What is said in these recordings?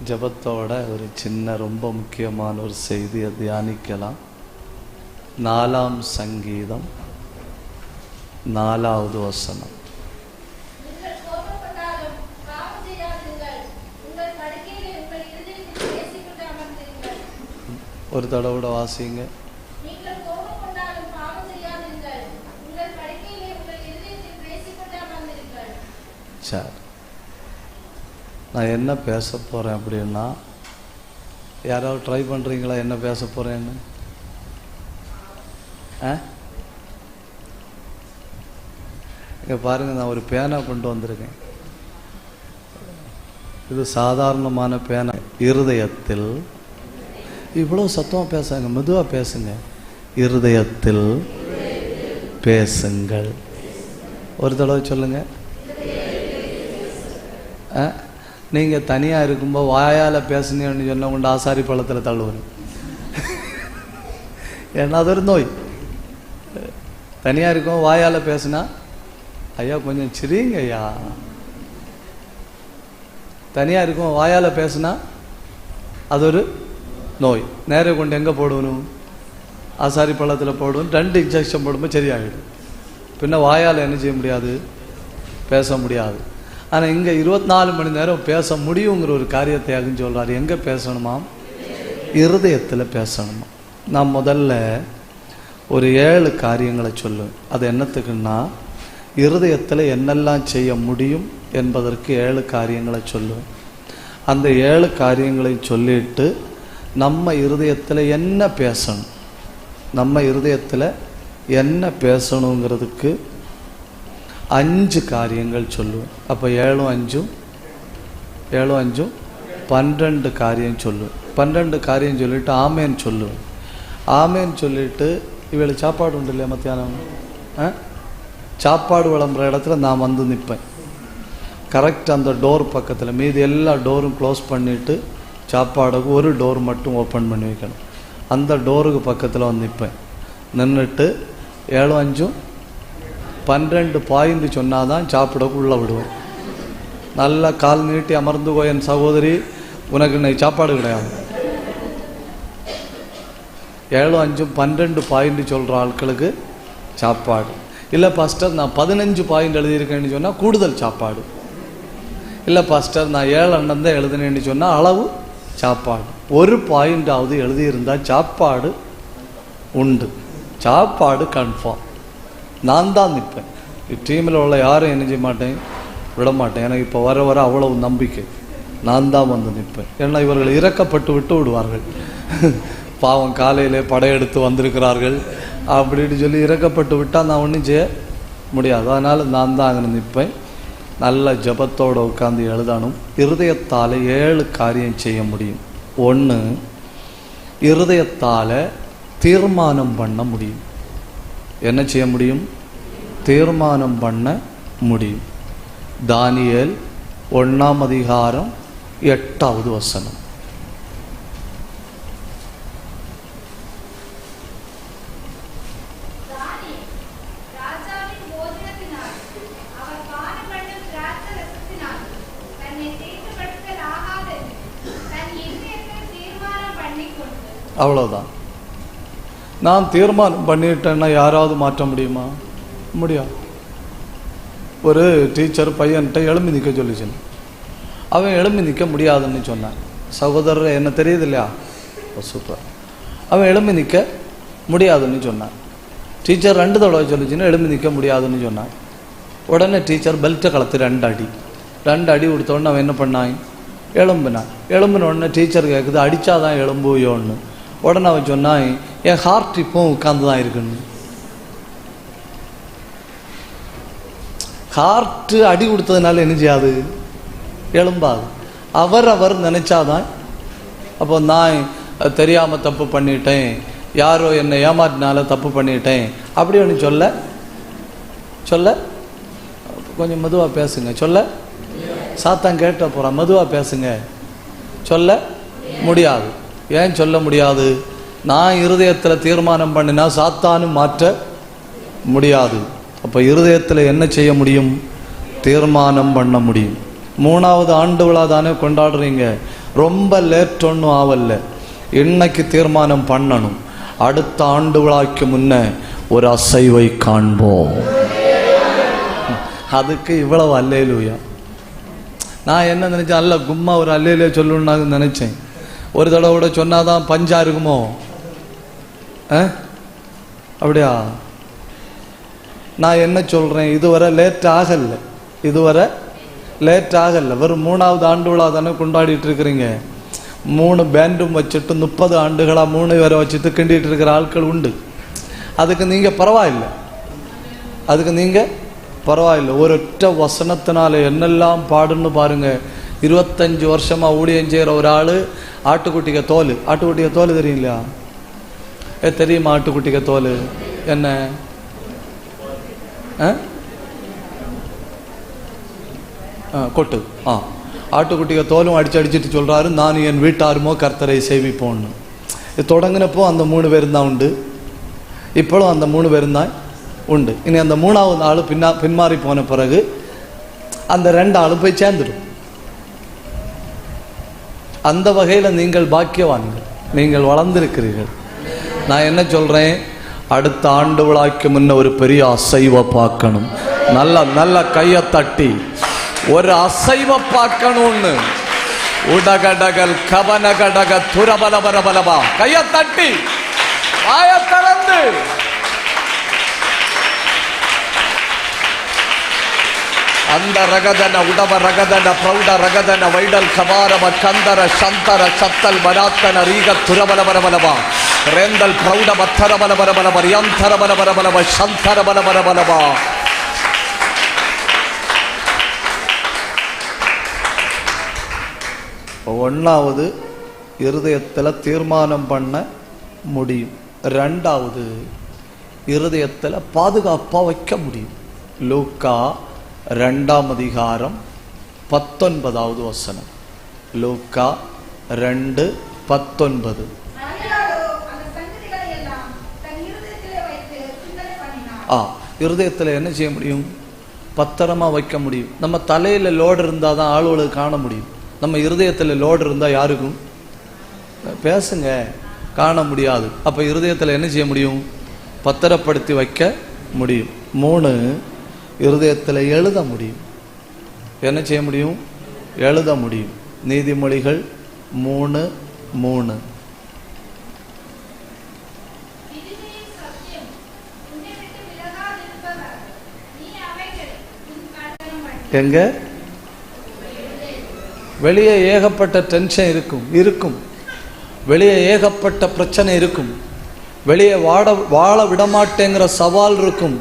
ஜபத்தோட ஒரு சின்ன ரொம்ப முக்கியமான ஒரு செய்தியை தியானிக்கலாம். 4ஆம் சங்கீதம் 4வது வசனம். ஒரு தடவை வாசிங்க. சரி, நான் என்ன பேச போகிறேன் அப்படின்னா, யாராவது ட்ரை பண்ணுறீங்களா என்ன பேச போகிறேன்னு? இங்கே பாருங்கள், நான் ஒரு பேனா கொண்டு வந்திருக்கேன். இது சாதாரணமான பேனா. இருதயத்தில், இவ்வளோ சத்தமாக பேசுங்க, மெதுவாக பேசுங்க. இருதயத்தில் பேசுங்கள். ஒரு தடவை சொல்லுங்கள். நீங்கள் தனியாக இருக்கும்போது வாயால் பேசுனீங்கன்னு சொன்ன கொண்டு ஆசாரி பழத்தில் தள்ளுவேன். ஏன்னா அது ஒரு நோய். தனியாக இருக்கும் வாயால் பேசுனா, ஐயா கொஞ்சம் சிரிங்க ஐயா. தனியாக இருக்கும் வாயால் பேசுனா அது ஒரு நோய். நேரே கொண்டு எங்கே போடணும்? ஆசாரி பழத்தில் போடணும். 2 இன்ஜெக்ஷன் போடும்போது சரியாகிடும். பின்ன வாயால் என்ன செய்ய முடியாது? பேச முடியாது. ஆனால் இங்கே 24 மணி நேரம் பேச முடியுங்கிற ஒரு காரியத்தை அகின்னு சொல்கிறார். எங்கே பேசணுமா? இருதயத்தில் பேசணுமா. நான் முதல்ல ஒரு 7 காரியங்களை சொல்லுவேன். அது என்னத்துக்குன்னா, இருதயத்தில் என்னெல்லாம் செய்ய முடியும் என்பதற்கு 7 காரியங்களை சொல்லுவேன். அந்த 7 காரியங்களை சொல்லிட்டு நம்ம இருதயத்தில் என்ன பேசணும், நம்ம இருதயத்தில் என்ன பேசணுங்கிறதுக்கு 5 காரியங்கள் சொல்லுவேன். அப்போ 7 5 12 காரியம் சொல்லுவேன். 12 காரியம் சொல்லிவிட்டு ஆமேன்னு சொல்லுவேன். ஆமேன்னு சொல்லிவிட்டு இவளுக்கு சாப்பாடு உண்டு இல்லையா மத்தியானம், சாப்பாடு விளம்புற இடத்துல நான் வந்து நிற்பேன். கரெக்ட் அந்த டோர் பக்கத்தில். மீதி எல்லா டோரும் க்ளோஸ் பண்ணிவிட்டு சாப்பாடுக்கு ஒரு டோர் மட்டும் ஓப்பன் பண்ணி வைக்கணும். அந்த டோருக்கு பக்கத்தில் வந்து நிற்பேன். நின்றுட்டு 7 5 12 பாயிண்ட் சொன்னால் தான் சாப்பிடக்கு உள்ளே விடுவேன். நல்லா கால் நீட்டி அமர்ந்துகோ என் சகோதரி, உனக்கு இன்னைக்கு சாப்பாடு கிடையாது. 7 5 12 பாயிண்ட் சொல்கிற ஆட்களுக்கு சாப்பாடு. இல்லை பாஸ்டர் நான் 15 பாயிண்ட் எழுதியிருக்கேன்னு சொன்னால் கூடுதல் சாப்பாடு. இல்லை பாஸ்டர் நான் 7 எண்ணம் தான் எழுதினேன்னு சொன்னால் அளவு சாப்பாடு. ஒரு பாயிண்டாவது எழுதியிருந்தால் சாப்பாடு உண்டு. சாப்பாடு கன்ஃபார்ம். நான் தான் நிற்பேன். டீமில் உள்ள யாரும் என்ன செய்ய மாட்டேன், விட மாட்டேன். எனக்கு இப்போ வர வர அவ்வளவு நம்பிக்கை. நான் தான் வந்து நிற்பேன். ஏன்னா இவர்கள் இறக்கப்பட்டு விட்டு விடுவார்கள். பாவம் காலையிலே படையெடுத்து வந்திருக்கிறார்கள் அப்படின்னு சொல்லி இறக்கப்பட்டு விட்டால் நான் ஒன்றும் செய்ய முடியாது. அதனால் நான் தான் அங்கே நிற்பேன். நல்ல ஜபத்தோடு உட்காந்து எழுதணும். இருதயத்தால் 7 காரியம் செய்ய முடியும். 1, இருதயத்தால் தீர்மானம் பண்ண முடியும். என்ன செய்ய முடியும்? தீர்மானம் பண்ண முடியும். தானியேல் 1ஆம் அதிகாரம் 8வது வசனம். அவ்வளோதான். நான் தீர்மானம் பண்ணிட்டேன்னா யாராவது மாற்ற முடியுமா? முடியாது. ஒரு டீச்சர் பையன்கிட்ட எழும்பி நிற்க சொல்லிச்சு. அவன் எழும்பி நிற்க முடியாதுன்னு சொன்னான். சகோதரர் என்ன தெரியுது இல்லையா? சூப்பர். அவன் எழும்பி நிற்க முடியாதுன்னு சொன்னான். டீச்சர் 2 தடவை சொல்லிச்சுன்னு எழும்பி நிற்க முடியாதுன்னு சொன்னான். உடனே டீச்சர் பெல்ட்டை கலத்து 2 அடி கொடுத்தோடனே அவன் என்ன பண்ணான்? எழும்பினான். எழும்பின உடனே டீச்சர் கேட்குது, அடித்தாதான் எழும்புயோன்னு. உடனே அவன் சொன்னான், என் ஹார்ட் இப்போ உட்காந்து தான் இருக்குன்னு. ஹார்ட்டு அடி கொடுத்ததுனால என்ன செய்யாது? எழும்பாது. அவர் நினைச்சாதான். அப்போ நான் தெரியாமல் தப்பு பண்ணிட்டேன், யாரோ என்னை ஏமாற்றினால தப்பு பண்ணிட்டேன் அப்படி ஒன்று சொல்ல கொஞ்சம் மெதுவாக பேசுங்க. சொல்ல சாத்தான் கேட்ட போகிறான். மெதுவாக பேசுங்க. சொல்ல முடியாது. ஏன் சொல்ல முடியாது? நான் இருதயத்தில் தீர்மானம் பண்ணினா சாத்தானும் மாற்ற முடியாது. அப்போ இருதயத்தில் என்ன செய்ய முடியும்? தீர்மானம் பண்ண முடியும். 3வது ஆண்டு விழா தானே கொண்டாடுறீங்க. ரொம்ப லேட் ஒன்றும் ஆவல்ல. இன்னைக்கு தீர்மானம் பண்ணணும், அடுத்த ஆண்டு விழாக்கு முன்ன ஒரு அசைவை காண்போம். அதுக்கு இவ்வளவு அல்லேலூயா. நான் என்ன நினைச்சேன், அல்ல கும்மா ஒரு அல்லேலூயா சொல்லணும்னு நினைச்சேன். ஒரு தடவை கூட சொன்னாதான் பஞ்சா இருக்குமோ? அப்படியா? நான் என்ன சொல்றேன், இதுவரை லேட் ஆகல, இதுவரை லேட் ஆகல. வெறும் 3வது ஆண்டு விழா தானே கொண்டாடிட்டு இருக்கிறீங்க. 3 பேண்டும் வச்சுட்டு 30 ஆண்டுகளா 3 பேரை வச்சுட்டு கிண்டிட்டு இருக்கிற ஆட்கள் உண்டு. அதுக்கு நீங்க பரவாயில்லை, அதுக்கு நீங்க பரவாயில்லை. ஒரு ஒற்ற வசனத்தினால என்னெல்லாம் பாடுன்னு பாருங்க. 25 வருஷமா ஊழியம் செய்கிற ஒரு ஆளு ஆட்டுக்குட்டிக்க தோல் தெரியுங்களா? தெரியுமா? ஆட்டுக்குட்டிக்க தோல் என்ன? கொட்டு. ஆட்டுக்குட்டிக்க தோலும் அடிச்சுட்டு சொல்றாரு, நான் என் வீட்டாருமோ கர்த்தரை சேவிப்போன்னு. இது தொடங்கினப்போ அந்த 3 பேரும் தான் உண்டு, இப்பளும் அந்த 3 பேரும் தான் உண்டு. இனி அந்த 3வது ஆளு பின்மாறி போன பிறகு அந்த 2 ஆளும் போய் சேர்ந்துடும். அந்த வகையில் நீங்கள் பாக்கியவான்கள், நீங்கள் வளர்ந்திருக்கிறீர்கள். நான் என்ன சொல்றேன், அடுத்த ஆண்டு விழாக்கு முன்ன ஒரு பெரிய அசைவை பார்க்கணும். நல்ல நல்ல கையை தட்டி ஒரு அசைவை பார்க்கணும்னு. உடகடகல் கவனகடக துரபலபரபலபா கையை தட்டி வாயை திறந்து அந்த ரகதன உடவ ரகதன பிரௌட ரகதன வைடல் கபாரவ கந்தர சந்தர சத்தல் பராத்தன ரீக துரபலபரபலபா ரேந்தல் பிரௌட பத்தரபலபரபலப யந்தரபலபரபலப சந்தரபலபரபலபா. ஒன்றாவது இருதயத்தில் தீர்மானம் பண்ண முடியும். 2வது இருதயத்தில் பாதுகாப்பாக வைக்க முடியும். லூக்கா 2ஆம் அதிகாரம் 19வது வசனம். லூக்கா 2:19. இருதயத்தில் என்ன செய்ய முடியும்? பத்திரமா வைக்க முடியும். நம்ம தலையில் லோடு இருந்தால் தான் ஆளுகளுக்கு காண முடியும். நம்ம இருதயத்தில் லோடு இருந்தால் யாருக்கும் பேசுங்க காண முடியாது. அப்போ இருதயத்தில் என்ன செய்ய முடியும்? பத்திரப்படுத்தி வைக்க முடியும். 3, இருதயத்தில் எழுத முடியும். என்ன செய்ய முடியும்? எழுத முடியும். நீதிமொழிகள் 3:3. எங்க வெளியே ஏகப்பட்ட டென்ஷன் இருக்கும், வெளியே ஏகப்பட்ட பிரச்சனை இருக்கும், வெளியே வாழ விடமாட்டேங்கிற சவால் இருக்கும்.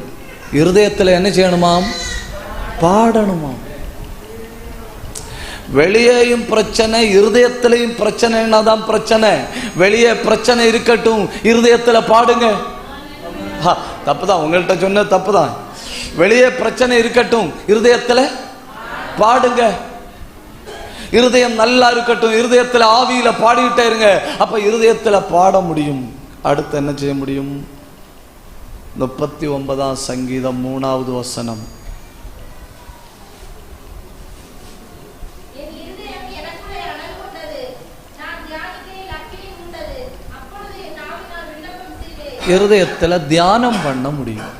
இருதயத்தில் என்ன செய்யணுமாம்? பாடணுமாம். வெளியேயும் பிரச்சனை, இருதயத்திலையும் பிரச்சனைன்னா தான் பிரச்சனை. வெளியே பிரச்சனை இருக்கட்டும், இருதயத்தில் பாடுங்க. தப்புதான், உங்கள்கிட்ட சொன்ன தப்புதான். வெளியே பிரச்சனை இருக்கட்டும், இருதயத்தில் பாடுங்க. இருதயம் நல்லா இருக்கட்டும், இருதயத்தில் ஆவியில பாடிக்கிட்டே இருங்க. அப்ப இருதயத்தில் பாட முடியும். அடுத்து என்ன செய்ய முடியும்? 39ஆம் சங்கீதம் 3வது வசனம். இருதயத்தில் தியானம் பண்ண முடியும்.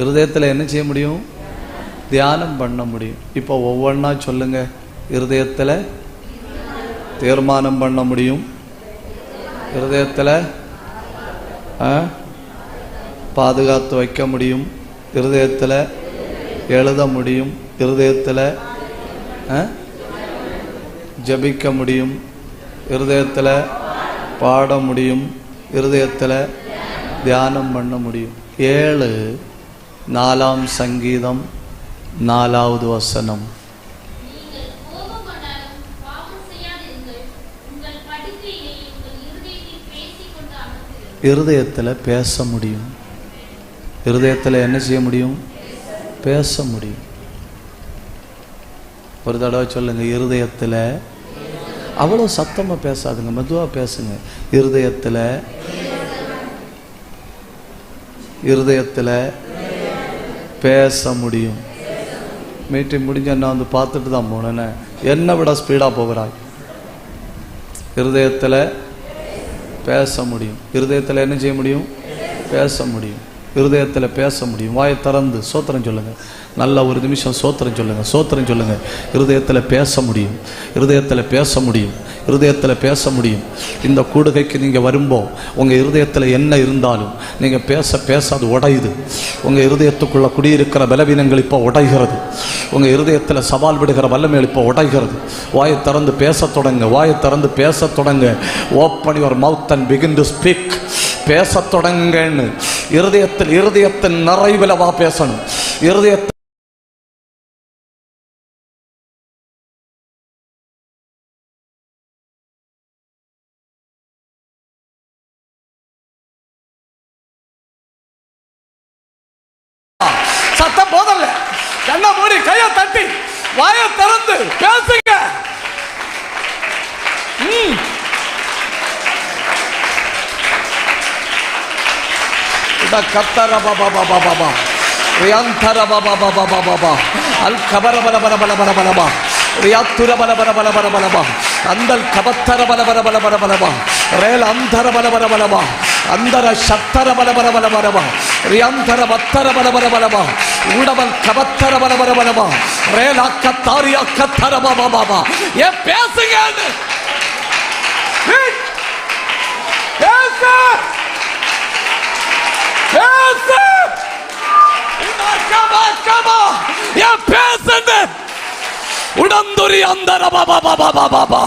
இருதயத்தில் என்ன செய்ய முடியும்? தியானம் பண்ண முடியும். இப்போ ஒவ்வொன்றா சொல்லுங்க. இருதயத்தில் தீர்மானம் பண்ண முடியும், இருதயத்தில் பாதுகாத்து வைக்க முடியும், இருதயத்தில் எழுத முடியும், இருதயத்தில் ஜபிக்க முடியும், இருதயத்தில் பாட முடியும், இருதயத்தில் தியானம் பண்ண முடியும். 7 4ஆம் சங்கீதம் 4வது வசனம். இருதயத்தில் பேச முடியும். இருதயத்தில் என்ன செய்ய முடியும்? பேச முடியும். ஒரு தடவை சொல்லுங்க. இருதயத்தில், அவ்வளோ சத்தமாக பேசாதுங்க, மெதுவாக பேசுங்க. இருதயத்தில் பேச முடியும். மீட்டிங் முடிஞ்ச நான் வந்து பார்த்துட்டு தான் போனேன்னு என்னை விட ஸ்பீடாக போகிறாய். இருதயத்தில் பேச முடியும். இருதயத்தில் என்ன செய்ய முடியும்? பேச முடியும். இருதயத்தில் பேச முடியும். வாயை திறந்து சோத்திரம் சொல்லுங்கள். நல்ல ஒரு நிமிஷம் சோத்திரம் சொல்லுங்கள். சோத்திரம் சொல்லுங்கள். இருதயத்தில் பேச முடியும். இருதயத்தில் பேச முடியும். இருதயத்தில் பேச முடியும். இந்த கூடுகைக்கு நீங்கள் வரும்போது உங்கள் இருதயத்தில் என்ன இருந்தாலும் நீங்கள் பேச பேச அது உடையுது. உங்கள் இருதயத்துக்குள்ளே குடியிருக்கிற பலவீனங்கள் இப்போ உடைகிறது. உங்கள் இருதயத்தில் சவால் விடுகிற வல்லமைகள் இப்போ உடைகிறது. வாயை திறந்து பேச தொடங்க. வாயை திறந்து பேச தொடங்க. Open your mouth and begin to speak. பேச தொடங்கன்னு இருதயத்தின் நிறைவில் வா பேசணும். இருதயத்தில் சத்தம் போதல்ல. கண்ண மூடி கையை தட்டி வாயை திறந்து பேசுங்க. கத்தர பாபா பாபா பாபா ரியாந்தர பாபா பாபா பாபா பாபா அல் கபர பல பல பல பல பலபா ரியாத்துர பல பல பல பல பலபா அந்தல் கபத்தர பல பல பல பல பலபா ரேல் அந்தர பல பல பலபா அந்தர சத்தர பல பல பல பலபா ரியாந்தர பத்தர பல பல பலபா ஊடவல் கபத்தர பல பல பலபா ரேல் அக்கத்தாரி அக்கத்தர பாபா பாபா. ஏன் பேசுங்க? உடந்துரி அந்தர பாபா பாபா பாபா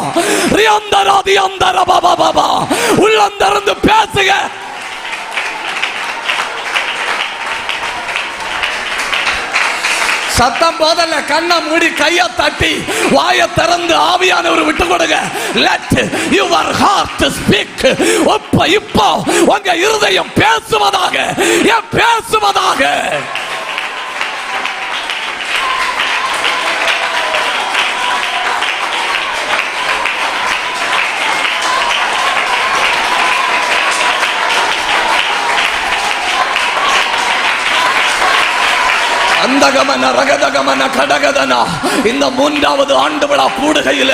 ரியந்தராதி அந்தர பாபா பாபா உள்ளந்தருந்து பேசுங்க. சத்தம் போதல்ல. கண்ணை மூடி கையை தட்டி வாயை திறந்து ஆவியானவர் விட்டு கொடுங்க. Let your heart speak. இப்போ உங்க இருதயம் பேசுவதாக. பேசுவதாக. அந்தகமன ரகதகமன கடகதனா. இந்த 3வது ஆண்டு விழா கூடுகையில்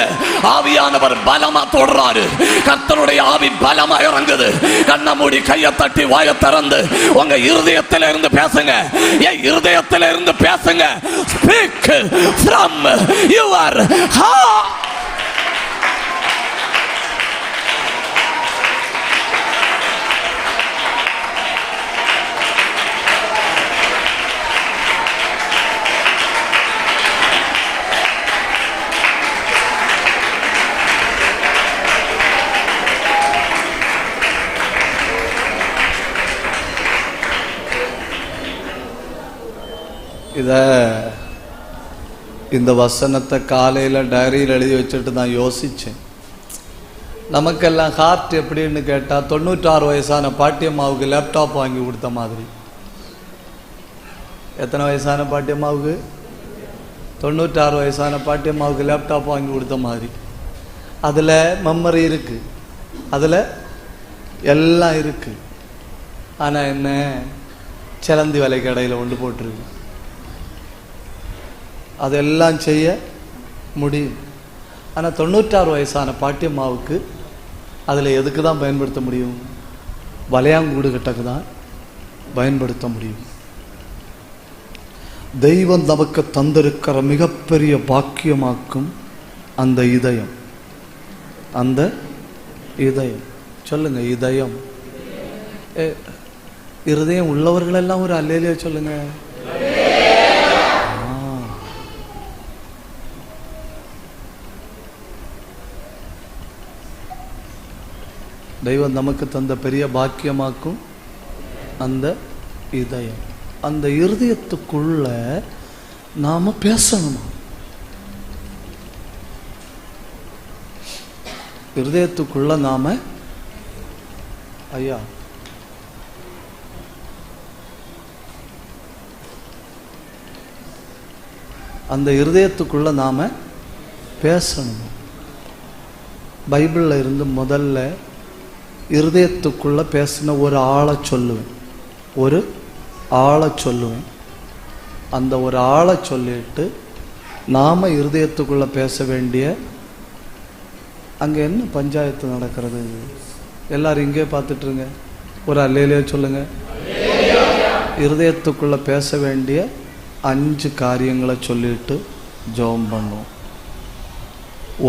ஆவியானவர் பலமா தொடராரு. கர்த்தருடைய ஆவி பலமா இறங்குது. கண்ண மூடி கையை தட்டி வாயை திறந்து உங்க இருதயத்தில் இருந்து பேசுங்க. இருதயத்தில் இருந்து பேசுங்க. Speak from your heart. இந்த வசனத்தை காலையில் டைரியில் எழுதி வச்சுட்டு நான் யோசித்தேன். நமக்கெல்லாம் ஹார்ட் எப்படின்னு கேட்டால் 96 வயசான பாட்டியம்மாவுக்கு லேப்டாப் வாங்கி கொடுத்த மாதிரி. எத்தனை வயசான பாட்டியம்மாவுக்கு? 96 வயசான பாட்டியம்மாவுக்கு லேப்டாப் வாங்கி கொடுத்த மாதிரி. அதில் மெமரி இருக்குது, அதில் எல்லாம் இருக்குது. ஆனால் என்ன, சிலந்தி வலை கடையில் கொண்டு போட்டிருக்கு. அதெல்லாம் செய்ய முடியும். ஆனால் 96 வயசான பாட்டியம்மாவுக்கு அதில் எதுக்கு தான் பயன்படுத்த முடியும்? வலையாங்கூடு கட்டக்கு தான் பயன்படுத்த முடியும். தெய்வம் நமக்கு தந்திருக்கிற மிகப்பெரிய பாக்கியமாக்கும் அந்த இதயம். அந்த இதயம் சொல்லுங்க. இதயம். இருதயம் உள்ளவர்களெல்லாம் ஒரு அல்லேலியா சொல்லுங்க. தெய்வம் நமக்கு தந்த பெரிய பாக்கியமாக்கும் அந்த இதயம். அந்த இருதயத்துக்குள்ள நாம பேசணுமா? இருதயத்துக்குள்ள நாம ஐயா அந்த இருதயத்துக்குள்ள நாம பேசணும். பைபிள்ல இருந்து முதல்ல இருதயத்துக்குள்ள பேசின ஒரு ஆளை சொல்லுவேன். ஒரு ஆளை சொல்லுவேன். அந்த ஒரு ஆளை சொல்லிட்டு நாம இருதயத்துக்குள்ள பேச வேண்டிய, அங்க என்ன பஞ்சாயத்து நடக்கிறது? எல்லாரும் இங்கே பார்த்துட்டுருங்க, ஒரு அல்லேலியா சொல்லுங்க. இருதயத்துக்குள்ள பேச வேண்டிய 5 காரியங்களை சொல்லிட்டு ஜெபம் பண்ணுவோம்.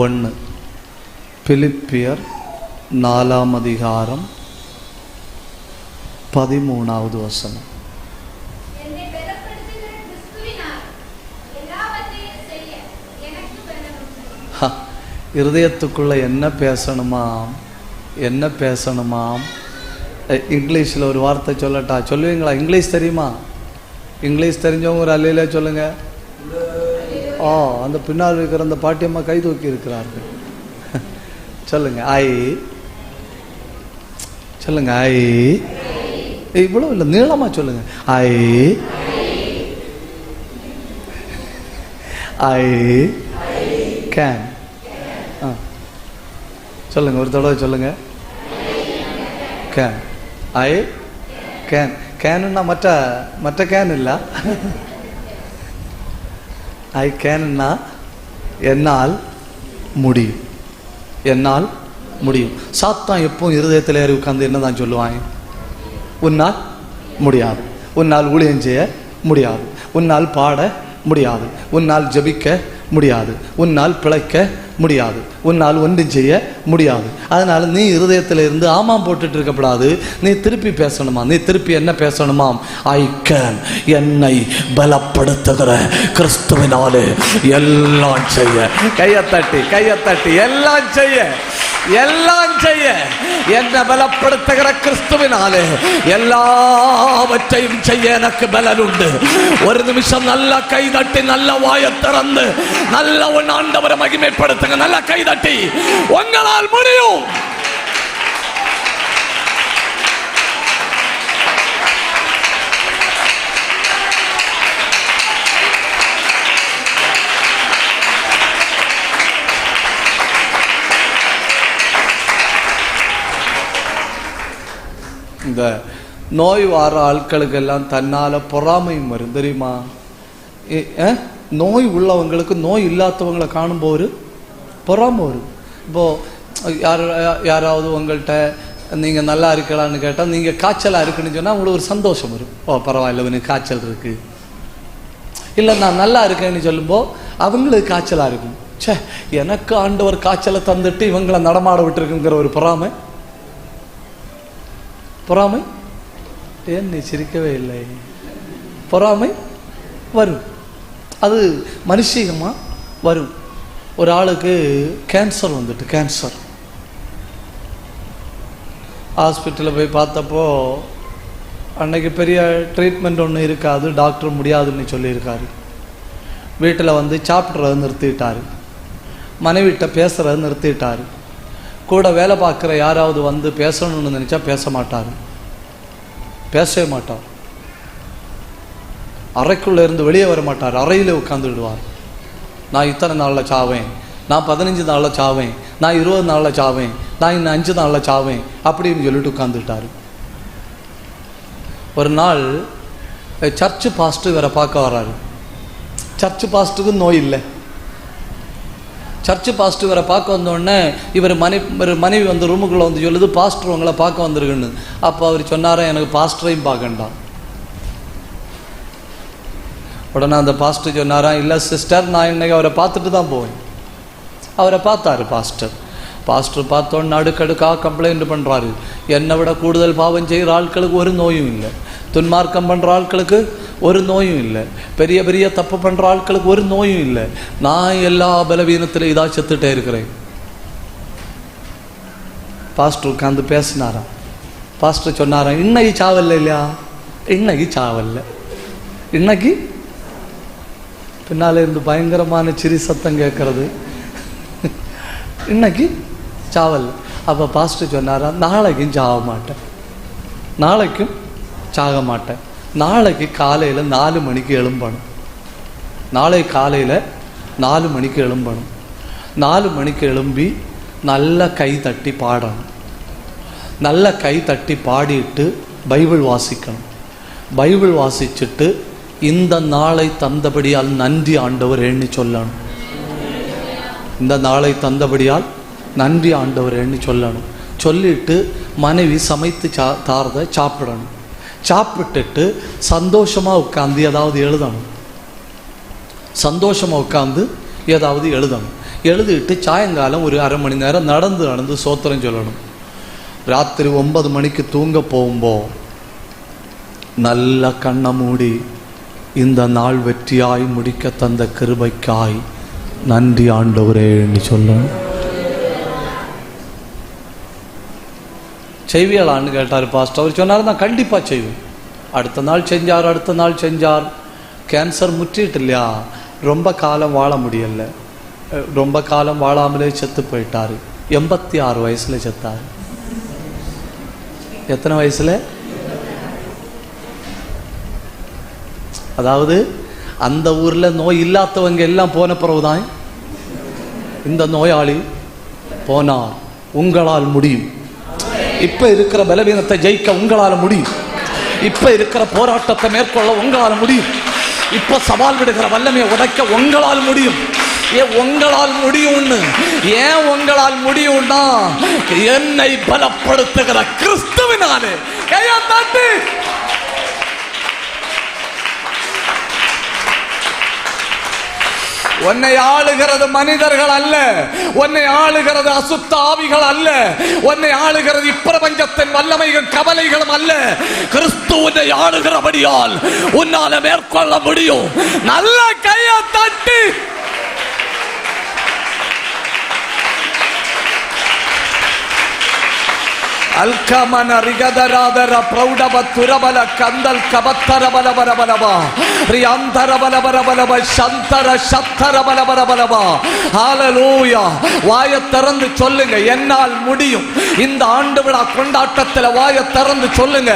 1 பிலிப்பியர் 4ஆம் அதிகாரம் 13வது வசனம். இருதயத்துக்குள்ள என்ன பேசணுமாம், என்ன பேசணுமாம்? இங்கிலீஷில் ஒரு வார்த்தை சொல்லட்டா? சொல்லுவீங்களா? இங்கிலீஷ் தெரியுமா? இங்கிலீஷ் தெரிஞ்சவங்க ஒரு அல்லேலியா சொல்லுங்க. அந்த பின்னால் இருக்கிற அந்த பாட்டியம்மா கை தூக்கி இருக்கிறார்கள். சொல்லுங்க. சொல்லுங்க. இவ்வளவு இல்லை, நீளமா சொல்லுங்க. I can. சொல்லுங்க, ஒரு தடவை சொல்லுங்க. கேன். I can. கேனுன்னா மற்ற கேன் இல்ல. ஐ கேன்னா என்னால் முடியும், என்னால் முடியும். சாத்தான் எப்பவும் இருதயத்தில் ஏறி உட்கார்ந்து என்னதான் சொல்லுவாங்க? உன்னால் முடியாது, உன்னால் ஊழியம் செய்ய முடியாது, உன்னால் பாட முடியாது, உன்னால் ஜெபிக்க முடியாது, உன்னால் பிழைக்க முடியாது, உன்னால் ஒன்றும் செய்ய முடியாது. அதனால நீ இருதயத்தில் இருந்து ஆமாம் போட்டுட்டு இருக்கப்படாது. நீ திருப்பி பேசணுமா? நீ திருப்பி என்ன பேசணுமாம்? ஐ கேன், என்னை பலப்படுத்துகிற கிறிஸ்துவினாலே எல்லாம் செய்ய. கையத்தட்டி எல்லாம் செய்ய, எல்லாம் செய்ய. என்ன பலப்படுத்துகிற கிறிஸ்துவினாலே எல்லாவற்றையும் செய்ய எனக்கு பலன் உண்டு. ஒரு நிமிஷம் நல்ல கை தட்டி, நல்ல வாயை திறந்து, நல்ல உன் ஆண்டவரை மகிமைப்படுத்துங்க. நல்ல கை தட்டி, உங்களால் முடியும். இந்த நோய் வார ஆட்களுக்கெல்லாம் தன்னால பொறாமையும் வரும் தெரியுமா? நோய் உள்ளவங்களுக்கு நோய் இல்லாதவங்களை காணும்போது பொறாமை வரும். இப்போ யாராவது உங்கள்கிட்ட நீங்கள் நல்லா இருக்கலான்னு கேட்டால், நீங்கள் காய்ச்சலாக இருக்குன்னு சொன்னால் உங்களுக்கு ஒரு சந்தோஷம் வரும். பரவாயில்ல, உனக்கு காய்ச்சல் இருக்கு. இல்லை நான் நல்லா இருக்கேன்னு சொல்லும்போது அவங்களுக்கு காய்ச்சலாக இருக்கும். எனக்கு ஆண்டவர் காய்ச்சலை தந்துட்டு இவங்களை நடமாட விட்டுருக்குங்கிற ஒரு பொறாமை. ஏன் நீ சிரிக்கவே இல்லை? பொறாமை வரும், அது மனுஷிகமாக வரும். ஒரு ஆளுக்கு கேன்சர் வந்துட்டு, கேன்சர் ஹாஸ்பிட்டலில் போய் பார்த்தப்போ அன்னைக்கு பெரிய ட்ரீட்மெண்ட் ஒன்று இருக்காது, டாக்டர் முடியாதுன்னு சொல்லியிருக்காரு. வீட்டில் வந்து சாப்பிட்றத நிறுத்திட்டார், மனைவிட்ட பேசுகிறத நிறுத்திட்டார். கூட வேலை பார்க்குற யாராவது வந்து பேசணும்னு நினச்சா பேசவே மாட்டார். அறைக்குள்ளே இருந்து வெளியே வர மாட்டார், அறையில் உட்காந்துடுவார். நான் இத்தனை நாளில் சாவேன், நான் 15 நாளில் சாவேன், நான் 20 நாளில் சாவேன், நான் இன்னும் 5 நாளில் சாவேன் அப்படின்னு சொல்லிட்டு உட்காந்துட்டார். ஒரு நாள் சர்ச்சு பாஸ்டர் இவரை பார்க்க வர்றாரு. சர்ச்சு பாஸ்டருக்கு நோய் இல்லை. சர்ச்சு பாஸ்டர் இவரை பார்க்க வந்தோடனே இவர் மனைவி வந்து ரூமுக்குள்ளே வந்து சொல்லுது, பாஸ்டர் உங்களை பார்க்க வந்திருக்குன்னு. அப்போ அவர் சொன்னாரா, எனக்கு பாஸ்டரையும் பார்க்கண்டாம். உடனே அந்த பாஸ்டர் சொன்னாரா, இல்லை சிஸ்டர், நான் இன்னைக்கு அவரை பார்த்துட்டு தான் போவேன். அவரை பார்த்தாரு பாஸ்டர். பார்த்தோன்னு அடுக்கடுக்காக கம்ப்ளைண்ட் பண்ணுறாரு. என்னை விட கூடுதல் பாவம் செய்கிற ஆட்களுக்கு ஒரு நோயும் இல்லை, துன்மார்க்கம் பண்ணுற ஆட்களுக்கு ஒரு நோயும் இல்லை, பெரிய பெரிய தப்பு பண்ணுற ஆட்களுக்கு ஒரு நோயும் இல்லை. நான் எல்லா பலவீனத்திலும் இதாக செத்துட்டே இருக்கிறேன். பாஸ்டர் உட்காந்து பேசினாராம். பாஸ்டர் சொன்னாராம், இன்னைக்கு சாவல்ல இல்லையா? இன்னைக்கு சாவல்ல. இன்னைக்கு பின்னால இருந்து பயங்கரமான சிரி சத்தம் கேட்கறது. இன்னைக்கு சாவல். அப்போ பாஸ்டர் சொன்னாராம், நாளைக்கும் சாக மாட்டேன், நாளைக்கும் சாக மாட்டேன். நாளைக்கு காலையில் 4 மணிக்கு எழும்பணும். நாளை காலையில் 4 மணிக்கு எழும்பணும். 4 மணிக்கு எழும்பி நல்ல கை தட்டி பாடணும். நல்ல கை தட்டி பாடிட்டு பைபிள் வாசிக்கணும். பைபிள் வாசிச்சுட்டு இந்த நாளை தந்தபடியால் நன்றி ஆண்டவரேன்னு சொல்லணும். இந்த நாளை தந்தபடியால் நன்றி ஆண்டவரேன்னு சொல்லணும். சொல்லிட்டு மனைவி சமைத்து தாரதை சாப்பிடணும். சாப்பிட்டுட்டு சந்தோஷமாக உட்காந்து ஏதாவது எழுதணும். சந்தோஷமாக உட்காந்து ஏதாவது எழுதணும். எழுதிட்டு சாயங்காலம் ஒரு அரை மணி நேரம் நடந்து சோத்திரம் சொல்லணும். ராத்திரி 9 மணிக்கு தூங்க போகும்போ நல்ல கண்ணை மூடி இந்த நாள் வெற்றியாய் முடிக்க தந்த கிருபைக்காய் நன்றி ஆண்டவரேன்னு சொல்லணும். செய்வியலான்னு கேட்டார் பாஸ்டர். அவர் சொன்னார், நான் கண்டிப்பாக செய்வேன். அடுத்த நாள் செஞ்சார். கேன்சர் முற்றிட்டு இல்லையா, ரொம்ப காலம் வாழ முடியல. ரொம்ப காலம் வாழாமலே செத்து போயிட்டார். 86 வயசில் செத்தார். எத்தனை வயசுல? அதாவது அந்த ஊரில் நோய் இல்லாதவங்க எல்லாம் போன பிறகுதான் இந்த நோயாளி போனார். உங்களால் முடியும். இப்ப இருக்கிற பலவீனத்தை ஜெயிக்க உங்களால முடியும். இப்ப இருக்கிற போராட்டத்தை மேற்கொள்ள உங்களால முடியும். இப்ப சவால் விடுகிற வல்லமையை உடைக்க உங்களால் முடியும். உங்களால் முடியும்னு ஏன் உங்களால் முடியும்னா என்னை பலப்படுத்துகிற கிறிஸ்துவினாலே. கையை தட்டி உன்னை ஆளுகிறது மனிதர்கள் அல்ல, உன்னை ஆளுகிறது அசுத்த ஆவிகள் அல்ல, உன்னை ஆளுகிறது இப்பிரபஞ்சத்தின் வல்லமைகள் கவலைகளும் அல்ல. கிறிஸ்து உன்னை ஆளுகிறபடியால் உன்னால மேற்கொள்ள முடியும். நல்ல கையை தட்டி அல்கமன ரிகதராதர பிரௌடப துரபல கந்தல் கபத்தரபல பரபலபா ரியாந்தர பலபரபலப சந்தர சத்தர பலபரபலபா. ஹalleluya. வாயை திறந்து சொல்லுங்க, என்னால் முடியும். இந்த ஆண்டு விழா கொண்டாட்டத்தில் வாயை திறந்து சொல்லுங்க,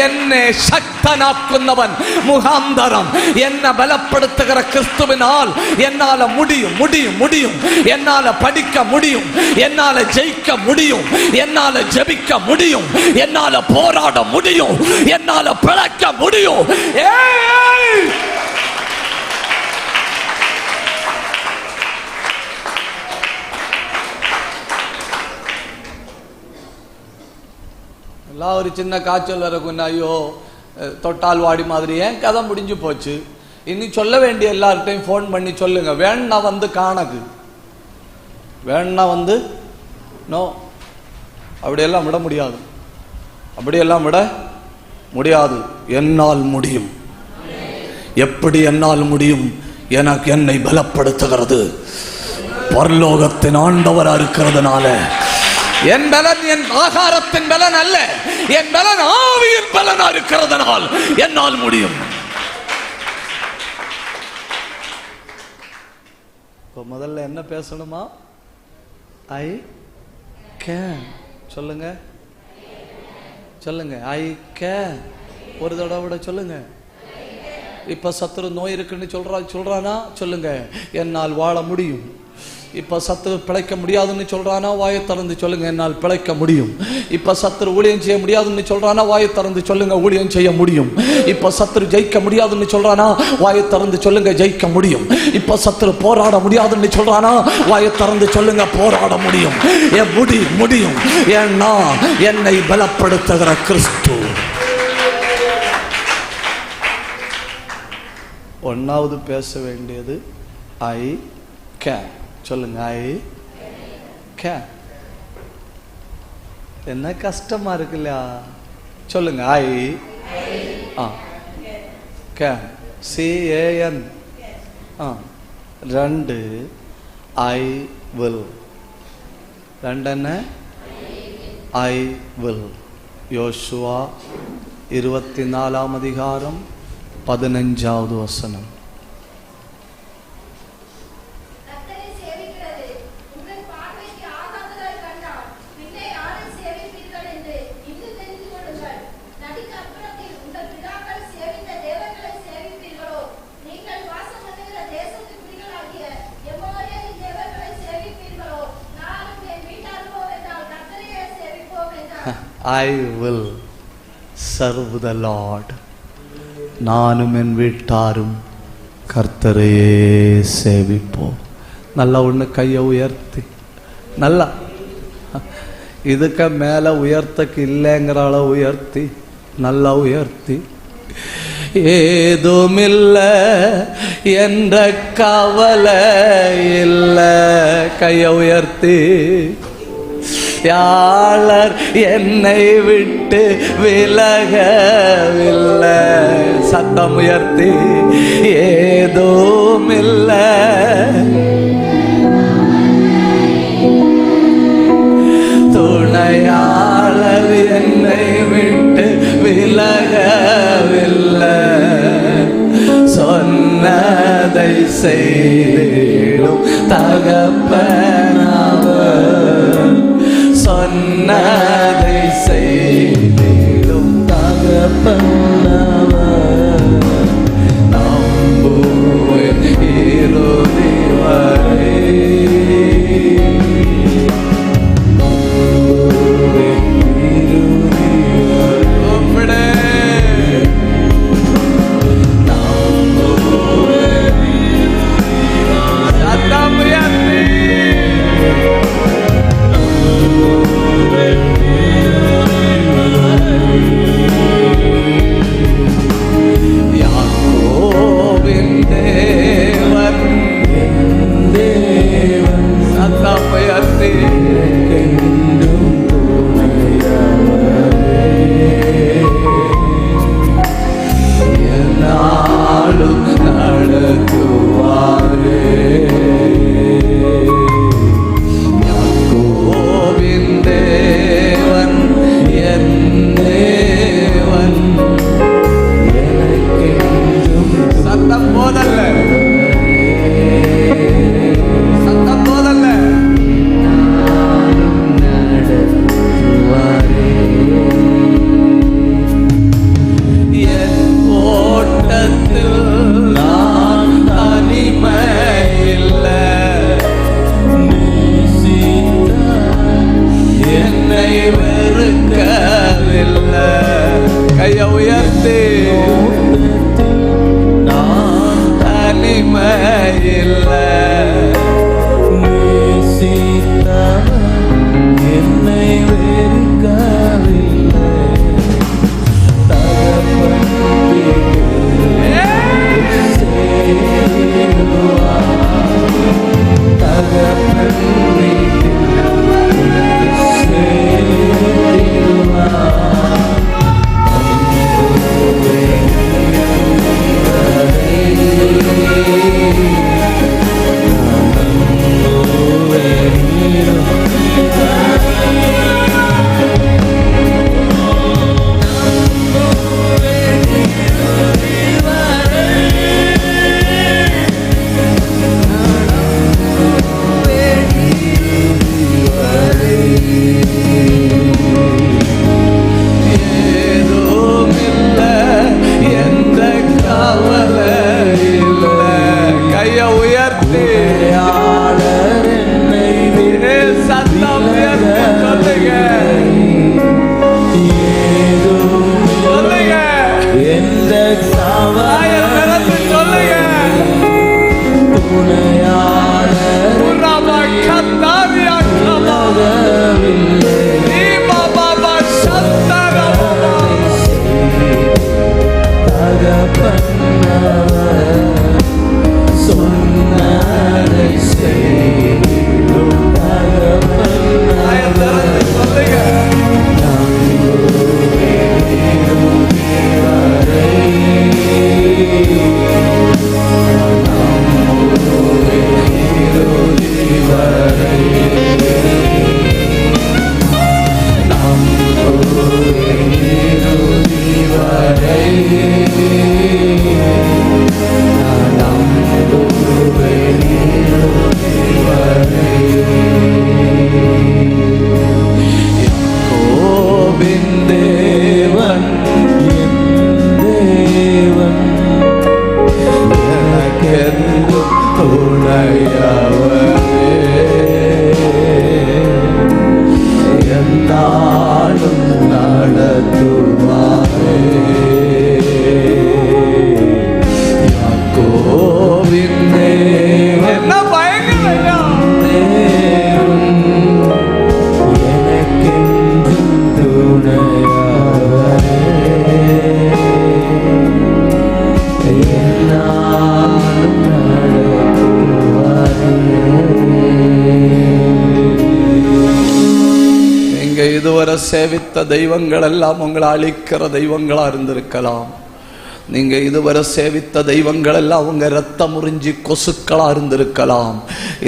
என்னை சக்தனாக்குன்னவன் முகாந்தரம் என்ன பலப்படுத்துகிற கிறிஸ்துவினால் என்னால முடியும் முடியும் முடியும். என்னால படிக்க முடியும், என்னால ஜெயிக்க முடியும், என்னால ஜெபிக்க முடியும், என்னால போராட முடியும், என்னால பிழைக்க முடியும். எல்லாம் ஒரு சின்ன காய்ச்சல் வரக்குன்னா ஐயோ தொட்டால் வாடி மாதிரி ஏன் கதை முடிஞ்சு போச்சு. இனி சொல்ல வேண்டிய எல்லார்ட்டையும் ஃபோன் பண்ணி சொல்லுங்க, வேணா வந்து காணக்கு, வேணா வந்து நோ. அப்படியெல்லாம் விட முடியாது, அப்படியெல்லாம் விட முடியாது. என்னால் முடியும். எப்படி என்னால் முடியும்? எனக்கு என்னை பலப்படுத்துகிறது பரலோகத்தின் ஆண்டவரா இருக்கிறதுனால. என் பலன் என் ஆகாரத்தின் பலன் அல்ல, என் பலன் ஆவியின் பலனா இருக்கிறதுனால் என்னால் முடியும். இப்போ முதல்ல என்ன பேசணுமா? I can. சொல்லுங்க சொல்லுங்க, ஐ கேன். ஒரு தடவை விட சொல்லுங்க. இப்ப சத்துரு நோய் இருக்குன்னு சொல்றானா சொல்லுங்க, என்னால் வாழ முடியும். இப்ப சத்துரு பிழைக்க முடியாதுன்னு சொல்றானா வாயை திறந்து சொல்லுங்க, என்னால் பிழைக்க முடியும். இப்ப சத்துரு ஊழியம் செய்ய முடியாதுன்னு சொல்றானா வாயை திறந்து சொல்லுங்க, ஊழியம் செய்ய முடியும். இப்ப சத்துரு ஜெயிக்க முடியாதுன்னு சொல்றானா வாயை திறந்து சொல்லுங்க, ஜெயிக்க முடியும். இப்ப சத்துரு போராட முடியாதுன்னு சொல்றானா வாயை திறந்து சொல்லுங்க, போராட முடியும். முடியும். ஏன்னா என்னை பலப்படுத்துகிற கிறிஸ்து. ஒன்னாவது பேச வேண்டியது ஐ கேன். சொல்லுங்க, ஐ கேன். என்ன கஷ்டமா இருக்கு இல்லையா? சொல்லுங்க, I can. CAN. 2 I will. 2 என்ன? I will. யோசுவா 24 அதிகாரம் 15வது வசனம். I will serve the Lord. நானும் என் வீட்டாரும் கர்த்தரையே சேவிப்போம். நல்லா ஒன்று கையை உயர்த்தி, நல்லா இதுக்கு மேலே உயர்த்தக்கு இல்லைங்கிற அளவு உயர்த்தி, நல்லா உயர்த்தி, ஏதுமில்ல என்ற கவலை இல்லை. கையை உயர்த்தி, யாளர் என்னை விட்டு விலகவில்லை. சத்தம் உயர்த்தி, ஏதுமில்லை துணையாளர் என்னை விட்டு விலகவில்லை. சொன்னதை செய்திடும் தகப்பனவர், சொன்னதை செய்திடும் தகப்பனவர். நம்புவேன் இறுதி வரை, நான் தனிமை இல்லை. இதுவரை சேவித்த தெய்வங்கள் எல்லாம் உங்களை அழிக்கிற தெய்வங்களா இருந்திருக்கலாம். நீங்க இதுவரை சேவித்த தெய்வங்கள் எல்லாம் உங்க ரத்தம் உறிஞ்சி கொசுக்களா இருந்திருக்கலாம்.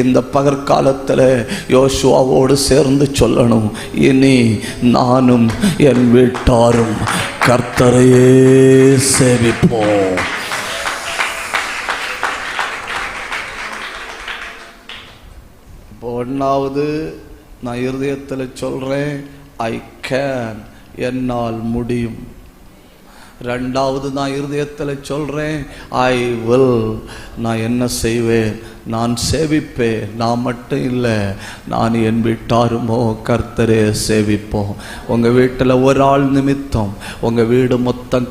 இந்த பகற்காலத்தில் யோசுவாவோடு சேர்ந்து சொல்லணும், இனி நானும் என் வீட்டாரும் கர்த்தரையே சேவிப்போம். இப்போ ஒன்றாவது நான் இருதயத்தில் சொல்றேன், ஐ கேன், என்னால் முடியும். ரெண்டாவது நான் இருதயத்தில் சொல்றேன், ஐ வில், நான் என்ன செய்வேன், நான் சேவிப்பேன். நான் மட்டும் இல்லை, நான் என் வீட்டாருமோ கர்த்தரே சேவிப்போம். உங்கள் வீட்டில் ஒரு ஆள் நிமித்தம் உங்கள் வீடு மொத்தம்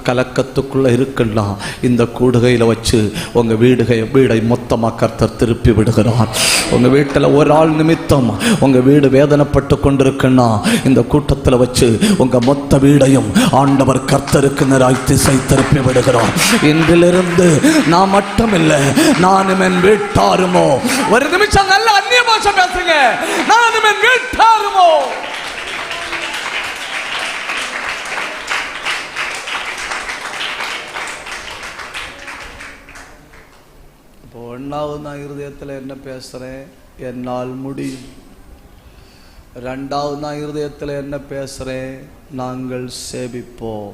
கலக்கத்துக்குள்ளே இருக்கலாம். இந்த கூடுகையில் வச்சு உங்கள் வீடை மொத்தமாக கர்த்தர் திருப்பி விடுகிறார். உங்கள் வீட்டில் ஒரு ஆள் நிமித்தம் உங்கள் வீடு வேதனைப்பட்டு கொண்டிருக்குன்னா இந்த கூட்டத்தில் வச்சு உங்கள் மொத்த வீடையும் ஆண்டவர் கர்த்தருக்கு நேராய் திசை திருப்பி விடுகிறார். இன்றிலிருந்து நான் மட்டும் இல்லை, நானும் என் வீட்டாருமோ. ஒரு நிமிஷம் நல்ல அந்நிய பாஷை பேசுங்க. நானும் என் வீட்டாருமோ. இப்போ ஒன்றாவது நான் இருதயத்தில் என்ன பேசுறேன், என்னால் முடியும். ரெண்டாவது நான் இருதயத்தில் என்ன பேசுறேன், நாங்கள் சேவிப்போம்.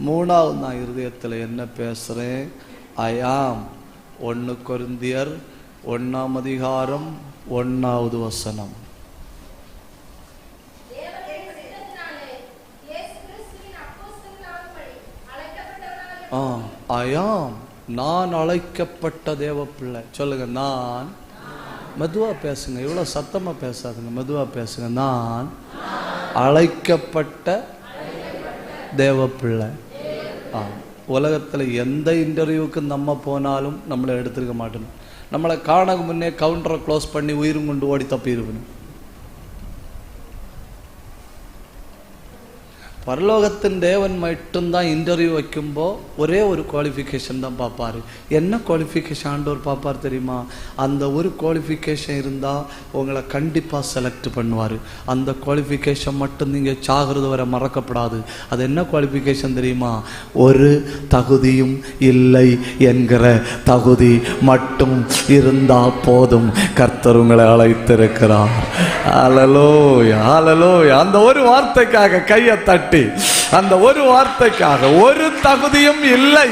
மூணாவது நான் இருதயத்தில் என்ன பேசுறேன், ஐ ஆம். 1 கொரிந்தியர் 1:1 ஐ ஆம், நான் அழைக்கப்பட்ட தேவ பிள்ளை. சொல்லுங்க, நான். மெதுவா பேசுங்க, இவ்வளவு சத்தமா பேசாதுங்க, மெதுவா பேசுங்க. நான் அழைக்கப்பட்ட தேவ பிள்ளை. உலகத்தில் எந்த இன்டர்வியூக்கு நம்ம போனாலும் நம்மளை எடுத்துருக்க மாட்டோம். நம்மளை காண முன்னே கவுண்டரை க்ளோஸ் பண்ணி உயிரும் கொண்டு ஓடி தப்பியிருக்கணும். பரலோகத்தின் தேவன் மட்டும்தான் இன்டர்வியூ வைக்கும்போ ஒரே ஒரு குவாலிஃபிகேஷன் தான் பார்ப்பாரு. என்ன குவாலிஃபிகேஷன் ஆண்டவர் பார்ப்பார் தெரியுமா? அந்த ஒரு குவாலிஃபிகேஷன் இருந்தால் உங்களை கண்டிப்பாக செலக்ட் பண்ணுவார். அந்த குவாலிஃபிகேஷன் மட்டும் நீங்கள் சாகிறது வரை மறக்கப்படாது. அது என்ன குவாலிஃபிகேஷன் தெரியுமா? ஒரு தகுதியும் இல்லை என்கிற தகுதி மட்டும் இருந்தால் போதும், கர்த்தர் உங்களை அழைத்திருக்கிறார். ஹல்லேலூயா, ஹல்லேலூயா. அந்த ஒரு வார்த்தைக்காக கையை தட்டி, அந்த ஒரு வார்த்தைக்காக. ஒரு தகுதியும் இல்லை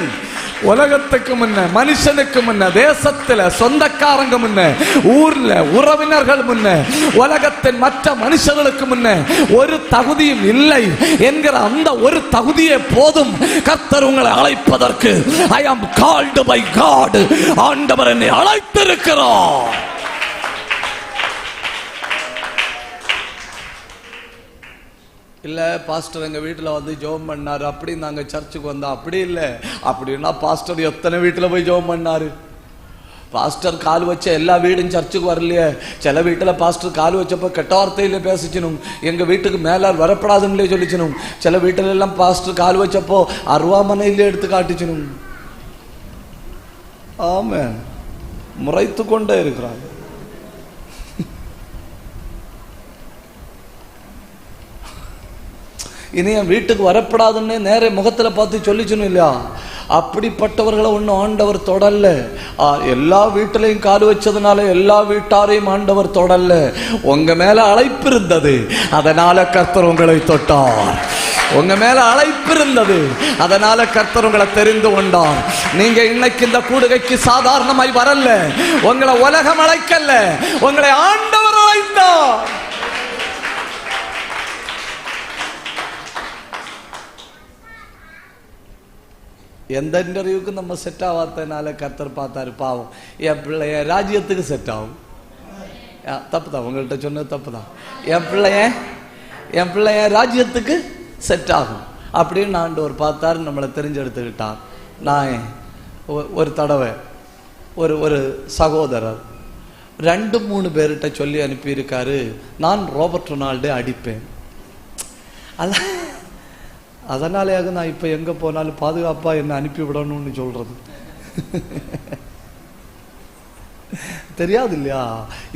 உலகத்துக்கு முன்ன, மனுஷனுக்கு முன்ன, தேசத்துல சொந்தக்காரங்க முன்ன, ஊர்ல உறவினர்கள் முன்ன, உலகத்தின் மற்ற மனுஷர்களுக்கு முன்ன ஒரு தகுதியும் இல்லை என்கிற அந்த ஒரு தகுதியே போதும் கர்த்தர் உங்களை அழைப்பதற்கு. ஐ ஆம் கால்டு பை காட். ஆண்டவர் என்னை அழைத்திருக்கிறார். இல்லை பாஸ்டர் எங்கள் வீட்டில் வந்து ஜெபம் பண்ணார் அப்படின்னு நாங்கள் சர்ச்சுக்கு வந்தோம். அப்படி இல்லை. அப்படின்னா பாஸ்டர் எத்தனை வீட்டில் போய் ஜெபம் பண்ணார்? பாஸ்டர் கால் வச்ச எல்லா வீடும் சர்ச்சுக்கு வரலையே. சில வீட்டில் பாஸ்டர் கால் வச்சப்போ கெட்ட வார்த்தையில் பேசிச்சணும், எங்கள் வீட்டுக்கு மேலால் வரப்படாதுன்னே சொல்லிச்சணும். சில வீட்டில எல்லாம் பாஸ்டர் கால் வச்சப்போ அருவாமனையிலே எடுத்து காட்டிச்சணும். ஆமாம், முறைத்து கொண்டே இருக்கிறாங்க. இனி என் வீட்டுக்கு வரப்படாதுன்னு நேர முகத்தில் பார்த்து சொல்லிச்சணும் இல்லையா? அப்படிப்பட்டவர்களை ஒன்றும் ஆண்டவர் தொடல்ல. எல்லா வீட்டிலையும் கால் வச்சதுனால எல்லா வீட்டாரையும் ஆண்டவர் தொடல்ல. உங்க மேல அழைப்பு இருந்தது, அதனால கர்த்தர் உங்களை தொட்டார். உங்க மேல அழைப்பு இருந்தது, அதனால கர்த்தர் உங்களை தெரிந்து கொண்டார். நீங்க இன்னைக்கு இந்த கூடுகைக்கு சாதாரணமாய் வரல. உங்களை உலகம் அழைக்கல, உங்களை ஆண்டவர் அழைத்தார். எந்த இன்டர்வியூக்கு நம்ம செட் ஆகாதனால கர்த்தர் பார்த்தாரு. பாவம், என் பிள்ளைய ராஜ்யத்துக்கு செட் ஆகும். தப்பு தான், உங்கள்கிட்ட சொன்னது தப்பு தான். என் பிள்ளைய ராஜ்யத்துக்கு செட் ஆகும் அப்படின்னு ஆண்டவர் பார்த்தாரு, நம்மளை தெரிஞ்செடுத்துக்கிட்டார். நான் ஒரு தடவை ஒரு சகோதரர் 2-3 பேர்கிட்ட சொல்லி அனுப்பியிருக்காரு, நான் ரோபர்ட் ரொனால்டே அடிப்பேன். அதனாலேயாக நான் இப்போ எங்கே போனாலும் பாதுகாப்பாக என்னை அனுப்பிவிடணும்னு சொல்கிறது. தெரியாது இல்லையா?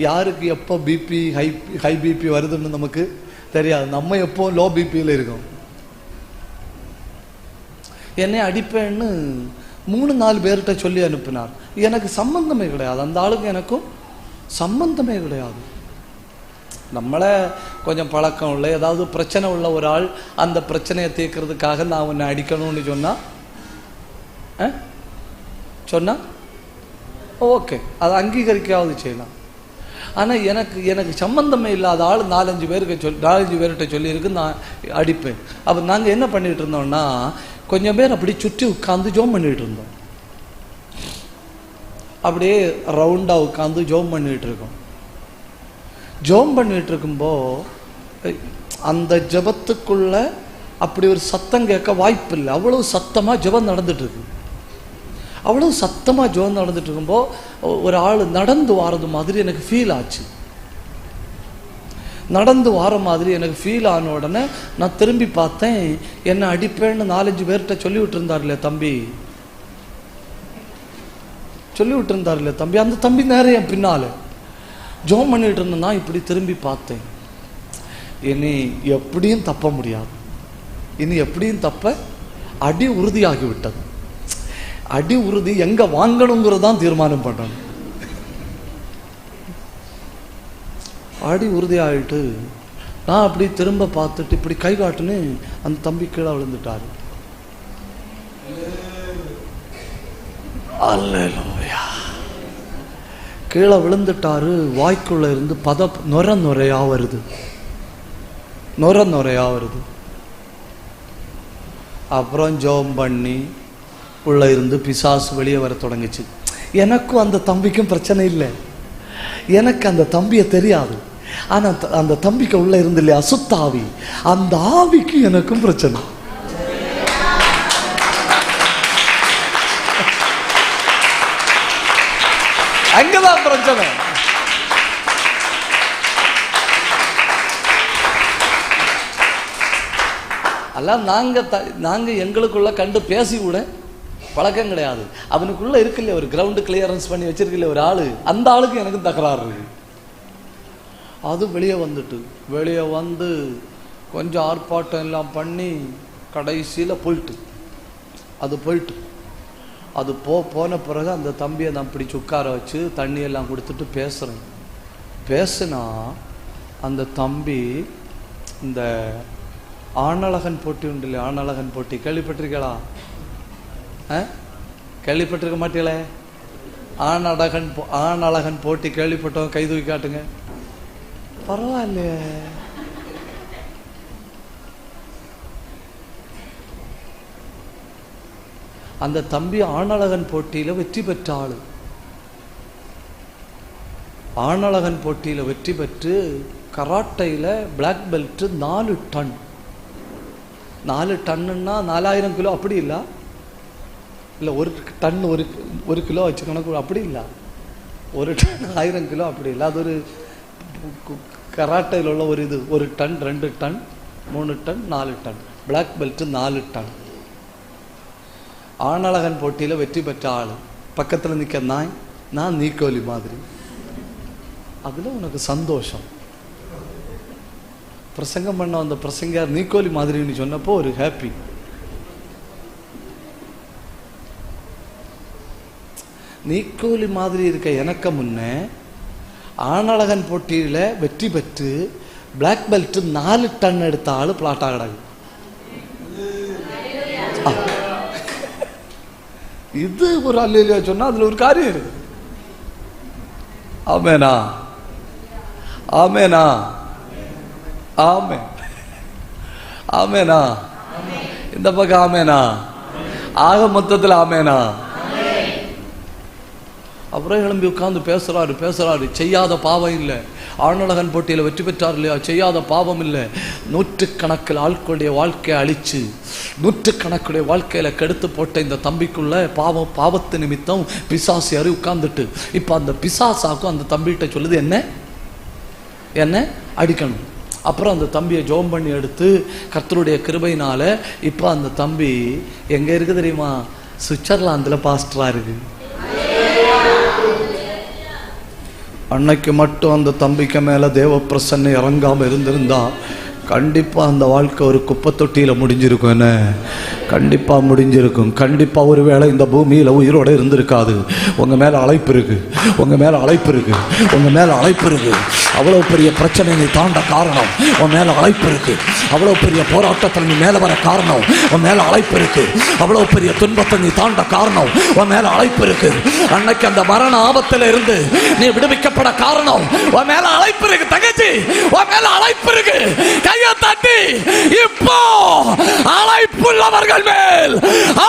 யாருக்கு எப்போ பிபி ஹை பிபி வருதுன்னு நமக்கு தெரியாது. நம்ம எப்போ லோ பிபியில் இருக்கோம். என்னை அடிப்பேன்னு 3-4 பேர்கிட்ட சொல்லி அனுப்பினார். எனக்கு சம்பந்தமே கிடையாது, அந்த ஆளுக்கு எனக்கும் சம்பந்தமே கிடையாது. நம்மளை கொஞ்சம் பழக்கம் உள்ள ஏதாவது பிரச்சனை உள்ள ஒரு ஆள் அந்த பிரச்சனையை தீர்க்கறதுக்காக நான் உன்னை அடிக்கணும்னு சொன்னா ஓகே, அதை அங்கீகரிக்காவது செய்யலாம். ஆனால் எனக்கு சம்பந்தமே இல்லாத ஆள் 4-5 பேர்கிட்ட சொல்லியிருக்கு நான் அடிப்பேன். அப்போ நாங்கள் என்ன பண்ணிட்டு இருந்தோம்னா, கொஞ்சம் பேர் அப்படி சுற்றி உட்காந்து ஜோம் பண்ணிட்டு இருந்தோம். அப்படியே ரவுண்டாக உட்காந்து ஜோம் பண்ணிட்டு இருக்கோம். ஜோம் பண்ணிட்டு இருக்கும்போ அந்த ஜபத்துக்குள்ள அப்படி ஒரு சத்தம் கேட்க வாய்ப்பு இல்லை. அவ்வளவு சத்தமாக ஜபம் நடந்துட்டு இருக்கு. அவ்வளவு சத்தமாக ஜபம் நடந்துட்டு இருக்கும்போ ஒரு ஆள் நடந்து வாரது மாதிரி எனக்கு ஃபீல் ஆச்சு. நடந்து வார மாதிரி எனக்கு ஃபீல் ஆன உடனே நான் திரும்பி பார்த்தேன். என்னை அடிப்பேன்னு 4-5 பேர்கிட்ட சொல்லி விட்டுருந்தார்ல தம்பி, அந்த தம்பி நேரம் என் பின்னால ஜோம் பண்ணிட்டு இருந்தேன்னா இப்படி திரும்பி பார்த்தேன். இனி எப்படியும் தப்ப முடியாது, இனி எப்படியும் தப்ப அடி உறுதியாகி விட்டது. அடி உறுதி எங்க வாங்கணுங்கிறதான் தீர்மானம் பண்ணணும். அடி உறுதியாயிட்டு நான் அப்படி திரும்ப பார்த்துட்டு இப்படி கை காட்டுன்னு அந்த தம்பி கீழே விழுந்துட்டாரு. அல்லேலூயா. கீழே விழுந்துட்டாரு. வாய்க்குள்ள இருந்து நுர நுரையா வருது. அப்புறம் ஜோம் பண்ணி உள்ள இருந்து பிசாசு வெளியே வர தொடங்குச்சு. எனக்கும் அந்த தம்பிக்கும் பிரச்சனை இல்லை, எனக்கு அந்த தம்பியை தெரியாது. ஆனா அந்த தம்பிக்கு உள்ள இருந்து இல்லையா அசுத்தாவி, அந்த ஆவிக்கு எனக்கும் பிரச்சனை. அங்கதான் பிரச்சனை. அல்ல நாங்க எங்களுக்குள்ள கண்டு பேசி கூட பழக்கம் கிடையாது. அவனுக்குள்ள இருக்குல்ல ஒரு கிரவுண்டு கிளியரன்ஸ் பண்ணி வச்சிருக்கல ஒரு ஆளு, அந்த ஆளுக்கு எனக்கு தகராறு இருக்கு. அது வெளியே வந்து கொஞ்சம் ஆர்ப்பாட்டம் எல்லாம் பண்ணி கடைசியில் போயிட்டு அது போன பிறகு அந்த தம்பியை நான் பிடிச்சி உட்கார வச்சு தண்ணியெல்லாம் கொடுத்துட்டு பேசுனா அந்த தம்பி இந்த ஆணழகன் போட்டி உண்டு இல்லையா, ஆணழகன் போட்டி கேள்விப்பட்டிருக்கீங்களா? கேள்விப்பட்டிருக்க மாட்டீங்களே? ஆணழகன் போட்டி கேள்விப்பட்டோம், கை தூக்கி காட்டுங்க. பரவாயில்லையே. அந்த தம்பி ஆணழகன் போட்டியில வெற்றி பெற்ற ஆளு. ஆணழகன் போட்டியில வெற்றி பெற்று கராட்டையில பிளாக் பெல்ட் 4 டன். 4 டன்னுன்னா 4000 கிலோ அப்படி இல்லை, ஒரு டன் 1 கிலோ வச்சு கணக்கு அப்படி இல்லை, 1 டன் 1000 கிலோ அப்படி இல்லை. அது ஒரு கராட்டையில் உள்ள ஒரு இது. 1 ton 2 ton 3 ton 4 ton black belt 4 ton. ஆணழகன் போட்டியில வெற்றி பெற்ற ஆளு. பக்கத்துல நிக்க நான் நீக்கோலி மாதிரி. அதுல உனக்கு சந்தோஷம். பிரசங்கம் பண்ண அந்த பிரசங்கர் நீக்கோலி மாதிரின்னு சொன்னப்போ ஒரு ஹாப்பி. நீக்கோலி மாதிரி இருக்க எனக்கு முன்னே ஆணழகன் போட்டியில வெற்றி பெற்று பிளாக் பெல்ட் 4 டன் எடுத்த ஆளு பிளாட்டா கிடக்கு. இது ஒரு அல்லேலூயா சொன்னா அதுல ஒரு காரியம் இருக்கு. ஆமெனா ஆமெனா ஆமென் ஆமெனா. இந்த பக்கம் ஆமெனா. ஆக மொத்தத்தில் ஆமெனா. அப்புறம் எழும்பி உட்கார்ந்து பேசுறாரு. செய்யாத பாவம் இல்லை. ஆணழகன் போட்டியில் வெற்றி பெற்றார் இல்லையா, செய்யாத பாவம் இல்லை. 100கணக்கில் ஆட்களுடைய வாழ்க்கையை அழிச்சு 100கணக்குடைய வாழ்க்கையில கெடுத்து போட்ட இந்த தம்பிக்குள்ள பாவத்து நிமித்தம் பிசாசு அறி உட்கார்ந்துட்டு இப்ப அந்த பிசாசாக்கும் அந்த தம்பிகிட்ட சொல்லுது என்ன அடிக்கணும். அப்புறம் அந்த தம்பியை ஜோம் பண்ணி எடுத்து கர்த்தருடைய கிருபையினால இப்ப அந்த தம்பி எங்க இருக்கு தெரியுமா? சுவிட்சர்லாந்துல பாஸ்டரா இருக்கு. அன்னைக்கு மட்டும் அந்த தம்பிக்கு மேல தேவ பிரசன்னை இறங்காம இருந்திருந்தா கண்டிப்பா அந்த வாழ்க்கை ஒரு குப்பை தொட்டியில முடிஞ்சிருக்கும். என்ன கண்டிப்பா முடிஞ்சிருக்கும். கண்டிப்பா ஒருவேளை இந்த பூமியில உயிரோட இருந்திருக்காது. உங்க மேல அழைப்பு இருக்கு, உங்க மேல அழைப்பு இருக்கு, உங்க மேல அழைப்பு இருக்கு. அவ்வளவு பெரிய பிரச்சனை நீ தாண்ட காரணம் உன் மேல அழைப்பு இருக்கு. அவ்வளவு பெரிய போராட்டத்தில் நீ மேல வர காரணம் உன் மேல அழைப்பு இருக்கு. அவ்வளவு பெரிய துன்பத்தை நீ தாண்ட காரணம் உன் மேல அழைப்பு இருக்கு. அன்னைக்கு அந்த மரண ஆபத்துல இருந்து நீ விடுவிக்கப்பட காரணம் உன் மேல அழைப்பு இருக்கு. தங்கச்சி, உன் மேல அழைப்பு இருக்கு. கையை தட்டி இப்போ அழைப்புள்ளவர்கள் மேல்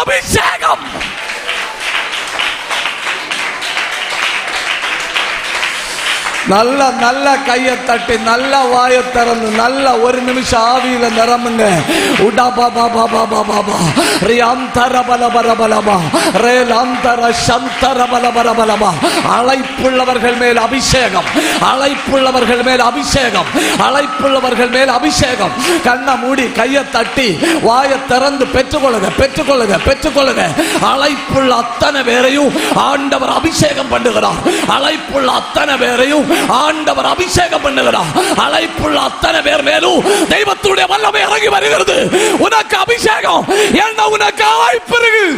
அபிஷேகம். நல்ல நல்ல கையை தட்டி நல்ல வாயை திறந்து நல்ல ஒரு நிமிஷம் ஆவியில நிரம்புங்க. உடா பாபா பாபா பாபா ரியாந்தர பலபரபலபா ரேலாந்தர சந்தர பலபரபலபா. அழைப்புள்ளவர்கள் மேல் அபிஷேகம், அழைப்புள்ளவர்கள் மேல் அபிஷேகம், அழைப்புள்ளவர்கள் மேல் அபிஷேகம். கண்ணை மூடி கையை தட்டி வாயை திறந்து பெற்றுக்கொள்ளுங்க, பெற்றுக்கொள்ளுங்க, பெற்றுக்கொள்ளுங்க. அழைப்புள்ள அத்தனை பேரையும் ஆண்டவர் அபிஷேகம் பண்ணுகிறார். அழைப்புள்ள அத்தனை பேரையும் ஆண்டவர் அபிஷேகம் பண்ணுகிறார். அழைப்புள்ள அத்தனை பேர் மேலும் தெய்வத்துடைய வல்லமை இறங்கி வருகிறது. உனக்கு அபிஷேகம் என்ன, உனக்கு அழைப்பு இருக்கு.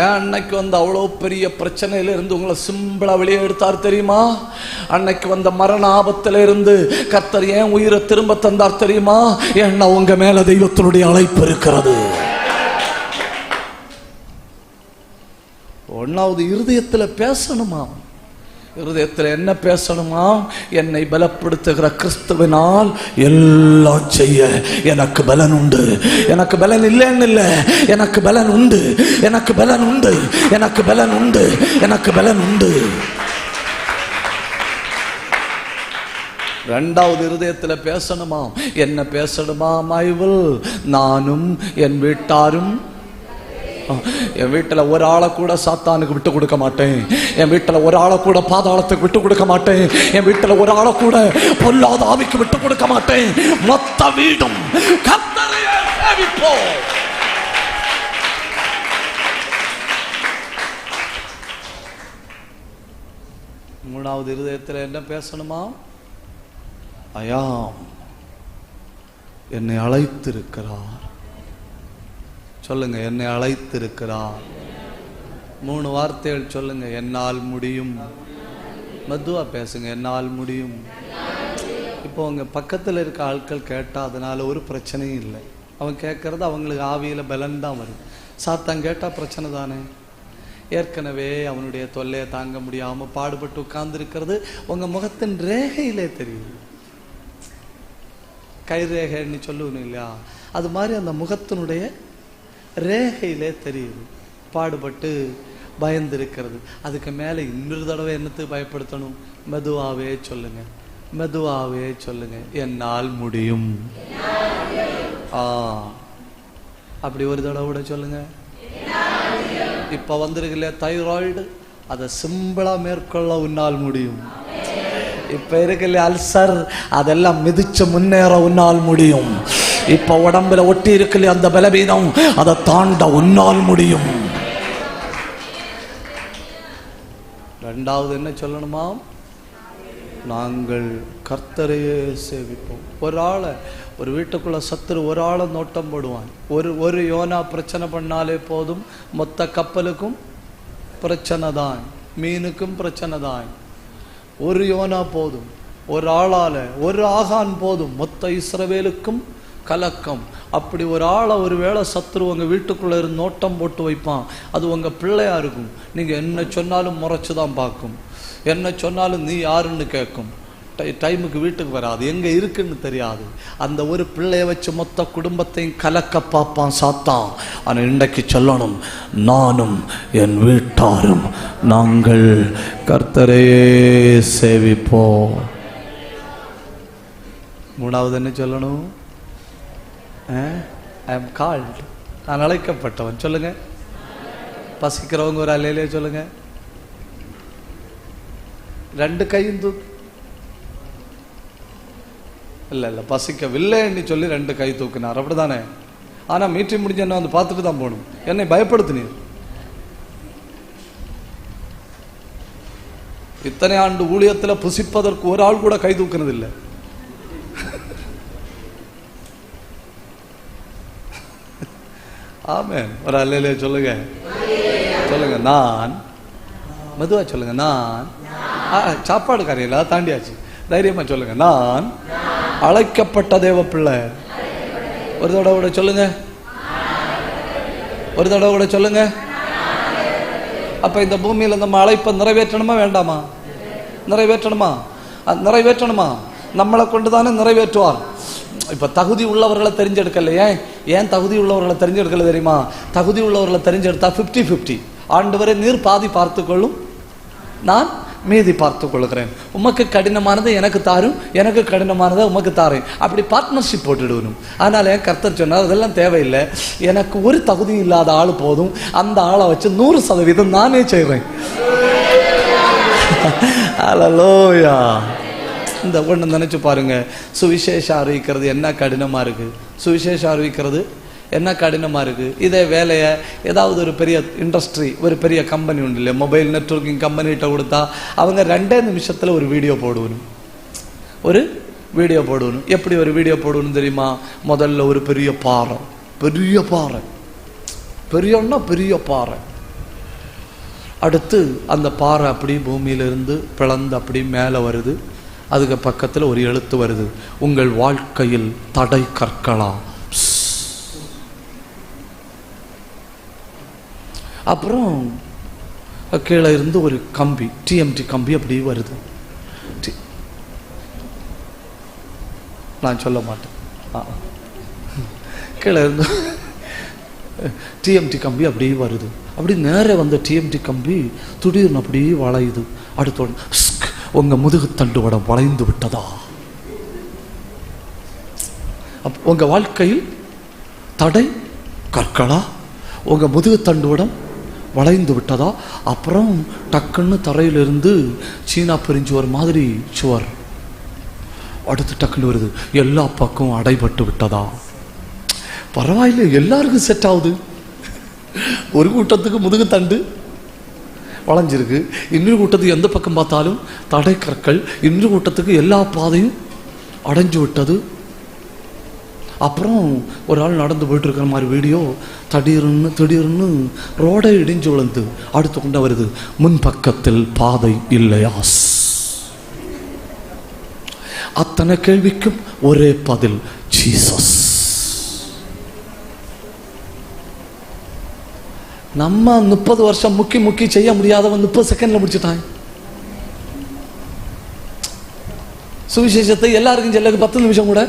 ஏன் அன்னைக்கு வந்து அவ்வளோ பெரிய பிரச்சனையில இருந்து உங்களை சிம்பிளா வெளியே எடுத்தார் தெரியுமா? அன்னைக்கு வந்த மரண ஆபத்துல இருந்து கர்த்தர் ஏன் உயிரை திரும்ப தந்தார் தெரியுமா? ஏன்னா உங்க மேல தெய்வத்தினுடைய அழைப்பு இருக்கிறது. ஒன்னாவது இருதயத்துல பேசணுமா? இருதயத்தில் என்ன பேசணுமா? என்னை பலப்படுத்துகிற கிறிஸ்துவினால் எல்லாம் செய்ய எனக்கு பலன் உண்டு. எனக்கு பலன் இல்லைன்னு இல்லை, எனக்கு பலன் உண்டு, எனக்கு பலன் உண்டு, எனக்கு பலன் உண்டு, எனக்கு பலன் உண்டு. இரண்டாவது இருதயத்தில் பேசணுமா? என்ன பேசணுமா? மைவில் நானும் என் வீட்டாரும். என் வீட்டில் ஒரு ஆளை கூட சாத்தானுக்கு விட்டு கொடுக்க மாட்டேன். என் வீட்டில் ஒரு ஆளை கூட பாதாளத்துக்கு விட்டு கொடுக்க மாட்டேன். என் வீட்டில் ஒரு ஆளை கூட பொல்லாத ஆவிக்கு விட்டு கொடுக்க மாட்டேன். மொத்த வீடும் கர்த்தரையே சேவிப்போம். மூணாவது இருதயத்தில் என்ன பேசணுமா? ஐயா என்னை அழைத்திருக்கிறார். சொல்லுங்க, என்னை அழைத்திருக்கிறார். 3 வார்த்தைகள் சொல்லுங்க. என்னால் முடியும். மெதுவா பேசுங்க. என்னால் முடியும். இப்போ உங்க பக்கத்தில் இருக்க ஆட்கள் கேட்டா அதனால ஒரு பிரச்சனையும் இல்லை. அவன் கேட்கறது அவங்களுக்கு ஆவியில பலன் தான் வரும். சாத்தான் கேட்டா பிரச்சனை தானே. ஏற்கனவே அவனுடைய தொல்லையை தாங்க முடியாம பாடுபட்டு உட்கார்ந்து இருக்கிறது உங்க முகத்தின் ரேகையிலே தெரியும். கை ரேகைன்னு சொல்லுவணும் இல்லையா? அது மாதிரி அந்த முகத்தினுடைய ரேகையிலே தெரியுது. பாடுபட்டு பயந்து இருக்கிறது. அதுக்கு மேல இன்னொரு தடவை என்னத்துக்கு பயப்படுத்தணும்? மெதுவாவே சொல்லுங்க, மெதுவாவே சொல்லுங்க. என்னால் முடியும். அப்படி ஒரு தடவை கூட சொல்லுங்க. இப்ப வந்திருக்கல தைராய்டு, அதை சிம்பிளா மேற்கொள்ள உன்னால் முடியும். இப்ப இருக்கல அல்சர், அதெல்லாம் மிதிச்சு முன்னேற உன்னால் முடியும். இப்ப உடம்புல ஒட்டி இருக்கல அந்த பலவீனம், அதை தாண்ட உன்னால் முடியும். இரண்டாவது என்ன சொல்லணுமா? நாங்கள் கர்த்தரையே சேவிப்போம். ஒரு வீட்டுக்குள்ள சத்துரு ஒரு ஆளை நோட்டம் போடுவான். ஒரு யோனா பிரச்சனை பண்ணாலே போதும், மொத்த கப்பலுக்கும் பிரச்சனை தான், மீனுக்கும் பிரச்சனை தான். ஒரு யோனா போதும், ஒரு ஆளால, ஒரு ஆகான் போதும், மொத்த இஸ்ரவேலுக்கும் கலக்கம். அப்படி ஒரு ஆளை ஒரு வேளை சத்துரு உங்க வீட்டுக்குள்ள இருந்து நோட்டம் போட்டு வைப்பான். அது உங்க பிள்ளையா இருக்கும். நீங்க என்ன சொன்னாலும் முறைச்சுதான் பார்க்கும். என்ன சொன்னாலும் நீ யாருன்னு கேட்கும். டைமுக்கு வீட்டுக்கு வராது, எங்க இருக்குன்னு தெரியாது. அந்த ஒரு பிள்ளைய வச்சு மொத்த குடும்பத்தையும் கலக்க பார்ப்பான் சாத்தான். ஆனா இன்றைக்கு சொல்லணும், நானும் என் வீட்டாரும் நாங்கள் கர்த்தரையே சேவிப்போம். மூணாவது என்ன சொல்லணும்? ஐ அம் கால்ட், நான் அழைக்கப்பட்டவன். சொல்லுங்க. பசிக்கிறவங்க ஒரு அல்லையிலே சொல்லுங்க. 2 கையும் தூக்கு. இல்ல பசிக்கவில்லைன்னு சொல்லி 2 கை தூக்கினார். அப்படிதானே? ஆனால் மீட்டிங் முடிஞ்ச என்ன வந்து பார்த்துட்டு தான் போகணும். என்னை பயப்படுத்தினீர். இத்தனை ஆண்டு ஊழியத்தில் புசிப்பதற்கு ஒரு ஆள் கூட கை தூக்குனது இல்லை. ஆமென். ஒரு அல்லேலூயா சொல்லுங்க, சொல்லுங்க. நான் மெதுவா சொல்லுங்க. நான் சாப்பாடு காரியல தாண்டியாச்சு. தைரியமா சொல்லுங்க. நான் அழைக்கப்பட்ட தேவ பிள்ளை. ஒரு தடவை கூட சொல்லுங்க, ஒரு தடவை கூட சொல்லுங்க. அப்ப இந்த பூமியில நம்ம அழைப்பை நிறைவேற்றணுமா வேண்டாமா? நிறைவேற்றணுமா? நிறைவேற்றணுமா? நம்மளை கொண்டுதானே நிறைவேற்றுவார். இப்ப தகுதி உள்ளவர்களை தெரிஞ்செடுக்கல. ஏன் தகுதி உள்ளவர்களை தெரிஞ்செடுக்கல தெரியுமா? தகுதி உள்ளவர்களை தெரிஞ்செடுத்தா 50-50. ஆண்டவரை நீர் பாதி பார்த்துக்கொள்ளும், நான் மீதி பார்த்து கொள்கிறேன். உமக்கு கடினமானதை எனக்கு தாரும், எனக்கு கடினமானதை உமக்கு தாரேன். அப்படி பார்ட்னர்ஷிப் போட்டுடுவணும். அதனால கர்த்தர் சொன்னார், அதெல்லாம் தேவையில்லை, எனக்கு ஒரு தகுதி இல்லாத ஆள் போதும், அந்த ஆளை வச்சு 100% நானே செய்கிறேன். அல்லேலூயா. இந்த ஒன்று நினைச்சு பாருங்க, சுவிசேஷம் அறிவிக்கிறது என்ன கடினமா இருக்கு. சுவிசேஷம் அறிவிக்கிறது என்ன கடினமா இருக்கு. இதே வேலையை ஏதாவது ஒரு பெரிய இண்டஸ்ட்ரி, ஒரு பெரிய கம்பெனி உண்டு இல்லை, மொபைல் நெட்வொர்க்கிங் கம்பெனிகிட்ட கொடுத்தா அவங்க 2 நிமிஷத்துல ஒரு வீடியோ போடுவணும். ஒரு வீடியோ போடுவணும். எப்படி ஒரு வீடியோ போடுவணும் தெரியுமா? முதல்ல ஒரு பெரிய பாறை, பெரிய பாறை, பெரியன்னா பெரிய பாறை. அடுத்து அந்த பாறை அப்படி பூமியிலிருந்து பிளந்து அப்படி மேலே வருது. அதுக்கு பக்கத்தில் ஒரு எழுத்து வருது, உங்கள் வாழ்க்கையில் தடை கற்களா. அப்புறம் கீழே இருந்து ஒரு கம்பி, டிஎம்டி கம்பி அப்படி வருது. நான் சொல்ல மாட்டேன். கீழே இருந்து டிஎம்டி கம்பி அப்படியே வருது. அப்படி நேர வந்த டிஎம்டி கம்பி திடீர்னு அப்படியே வளையுது. அடுத்த உங்க முதுகு தண்டு வடம் வளைந்து விட்டதா? உங்க வாழ்க்கையில் தடை கற்களா, உங்க முதுகு தண்டு வடம் வளைந்து விட்டதா? அப்புறம் டக்குன்னு தரையிலிருந்து சீனா பிரிஞ்சு ஒரு மாதிரி சுவர். அடுத்து டக்குன்னு வருது, எல்லா பக்கம் அடைபட்டு விட்டதா? பரவாயில்லை, எல்லாருக்கும் செட் ஆகுது. ஒரு கூட்டத்துக்கு முதுகு தண்டு வளைஞ்சிருக்கு, இன்னொரு கூட்டத்துக்கு எந்த பக்கம் பார்த்தாலும் தடை கற்கள், இன்னொரு கூட்டத்துக்கு எல்லா பாதையும் அடைஞ்சு விட்டது. அப்புறம் ஒரு ஆள் நடந்து போயிட்டு இருக்கிற மாதிரி வீடியோ, திடீர்னு ரோடை இடிஞ்சு விழுந்து அடுத்து கொண்டு வருது, முன் பக்கத்தில் பாதை இல்லையா? அத்தனை கேள்விக்கும் ஒரே பதில், ஜீசஸ். நம்ம 30 வருஷம் முக்கி செய்ய முடியாதவன் 30 செகண்ட்ல முடிச்சுட்டான். சுவிசேஷத்தை எல்லாருக்கும் சொல்ல 10 நிமிஷம் கூட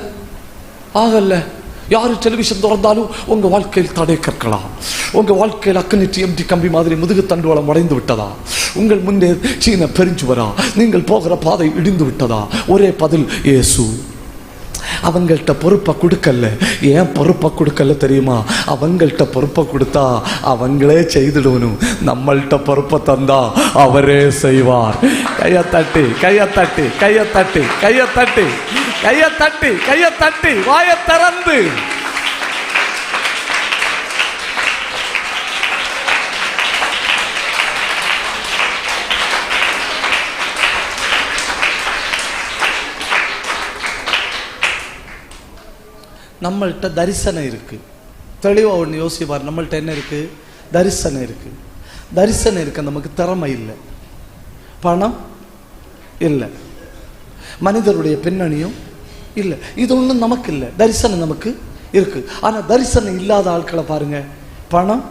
ஆகல. யாரு டெலிவிஷன் திறந்தாலும் உங்க வாழ்க்கையில் தடை கற்களா, உங்க வாழ்க்கையில் அக்கனி டிஎம்டி கம்பி மாதிரி முதுகு தண்டுவளம் உடைந்து விட்டதா, உங்கள் முன்னே சீன பெரிஞ்சு வரா, நீங்கள் போகிற பாதை இடிந்து விட்டதா? ஒரே பதில், இயேசு. அவங்கள்ட்ட பொறுப்பை கொடுக்கல. ஏன் பொறுப்பை கொடுக்கல தெரியுமா? அவங்கள்ட்ட பொறுப்பை கொடுத்தா அவங்களே செய்திடணும். நம்மள்கிட்ட பொறுப்பை தந்தா அவரே செய்வார். கையை தட்டி கையை தட்டி கையை தட்டி கையை தட்டி கையை தட்டி கையை தட்டி வாயை திறந்து நம்மள்கிட்ட தரிசனம் இருக்கு. தெளிவா ஒன்று யோசிப்பார். நம்மள்கிட்ட என்ன இருக்கு? தரிசனம் இருக்கு. தரிசனம் இருக்கு, நமக்கு திறமை இல்லை, பணம் இல்லை, மனிதருடைய பின்னணியும் இல்லை, இது ஒன்றும் நமக்கு இல்லை. தரிசனம் நமக்கு இருக்கு. ஆனால் தரிசனம் இல்லாத ஆட்களை பாருங்க, பணம்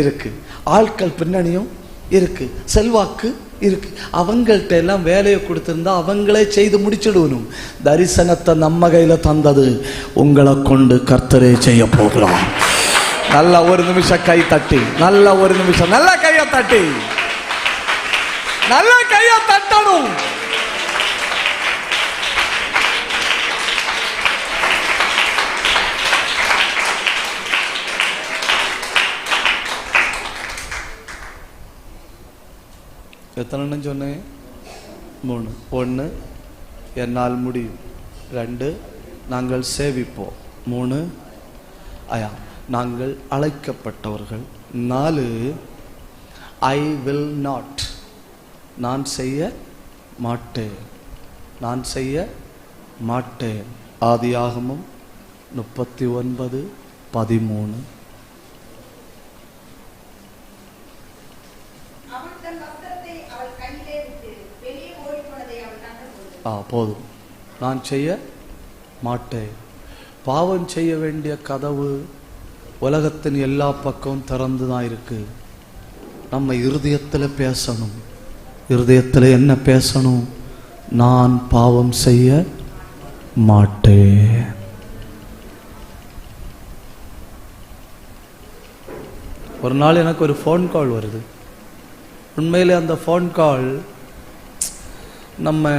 இருக்கு, ஆட்கள் பின்னணியும் இருக்கு, செல்வாக்கு இருக்கு. அவங்கள்ட்ட எல்லாம் வேலையை கொடுத்திருந்தா அவங்களே செய்து முடிச்சிடணும். தரிசனத்தை நம்ம கையில தந்தது உங்களை கொண்டு கர்த்தரே செய்ய போகிறார். நல்ல ஒரு நிமிஷம் கை தட்டி, நல்ல ஒரு நிமிஷம் நல்ல கையை தட்டி, நல்ல கையை தட்டணும். எத்தனை சொன்னேன்? 3. 1, என்னால் முடியும். 2, நாங்கள் சேவிப்போம். 3, நாங்கள் அழைக்கப்பட்டவர்கள். 4, ஐ வில் நாட், நான் செய்ய மாட்டேன், நான் செய்ய மாட்டேன். ஆதியாகமம் 39:13. போதும். நான் செய்ய மாட்டேன். பாவம் செய்ய வேண்டிய கதவு உலகத்தின் எல்லா பக்கமும் திறந்து தான் இருக்கு. நம்ம இருதயத்தில் பேசணும். இருதயத்தில் என்ன பேசணும்? நான் பாவம் செய்ய மாட்டேன். ஒரு நாள் எனக்கு ஒரு ஃபோன் கால் வருது. உண்மையிலே அந்த ஃபோன் கால் நம்ம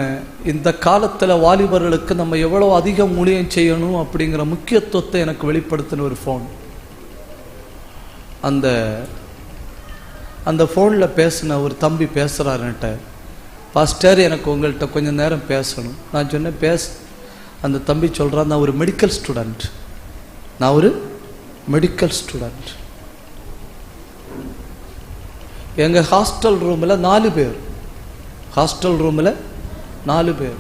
இந்த காலத்தில் வாலிபர்களுக்கு நம்ம எவ்வளோ அதிகம் ஊழியம் செய்யணும் அப்படிங்கிற முக்கியத்துவத்தை எனக்கு வெளிப்படுத்தின ஒரு ஃபோன். அந்த ஃபோனில் பேசின ஒரு தம்பி பேசுகிறாருன்ட்ட, பாஸ்டர் எனக்கு உங்கள்கிட்ட கொஞ்சம் நேரம் பேசணும். நான் சொன்னேன் பேச. அந்த தம்பி சொல்கிறான், நான் ஒரு மெடிக்கல் ஸ்டூடெண்ட், நான் ஒரு மெடிக்கல் ஸ்டூடெண்ட். எங்கள் ஹாஸ்டல் ரூமில் 4 பேர், ஹாஸ்டல் ரூமில் 4 பேர்.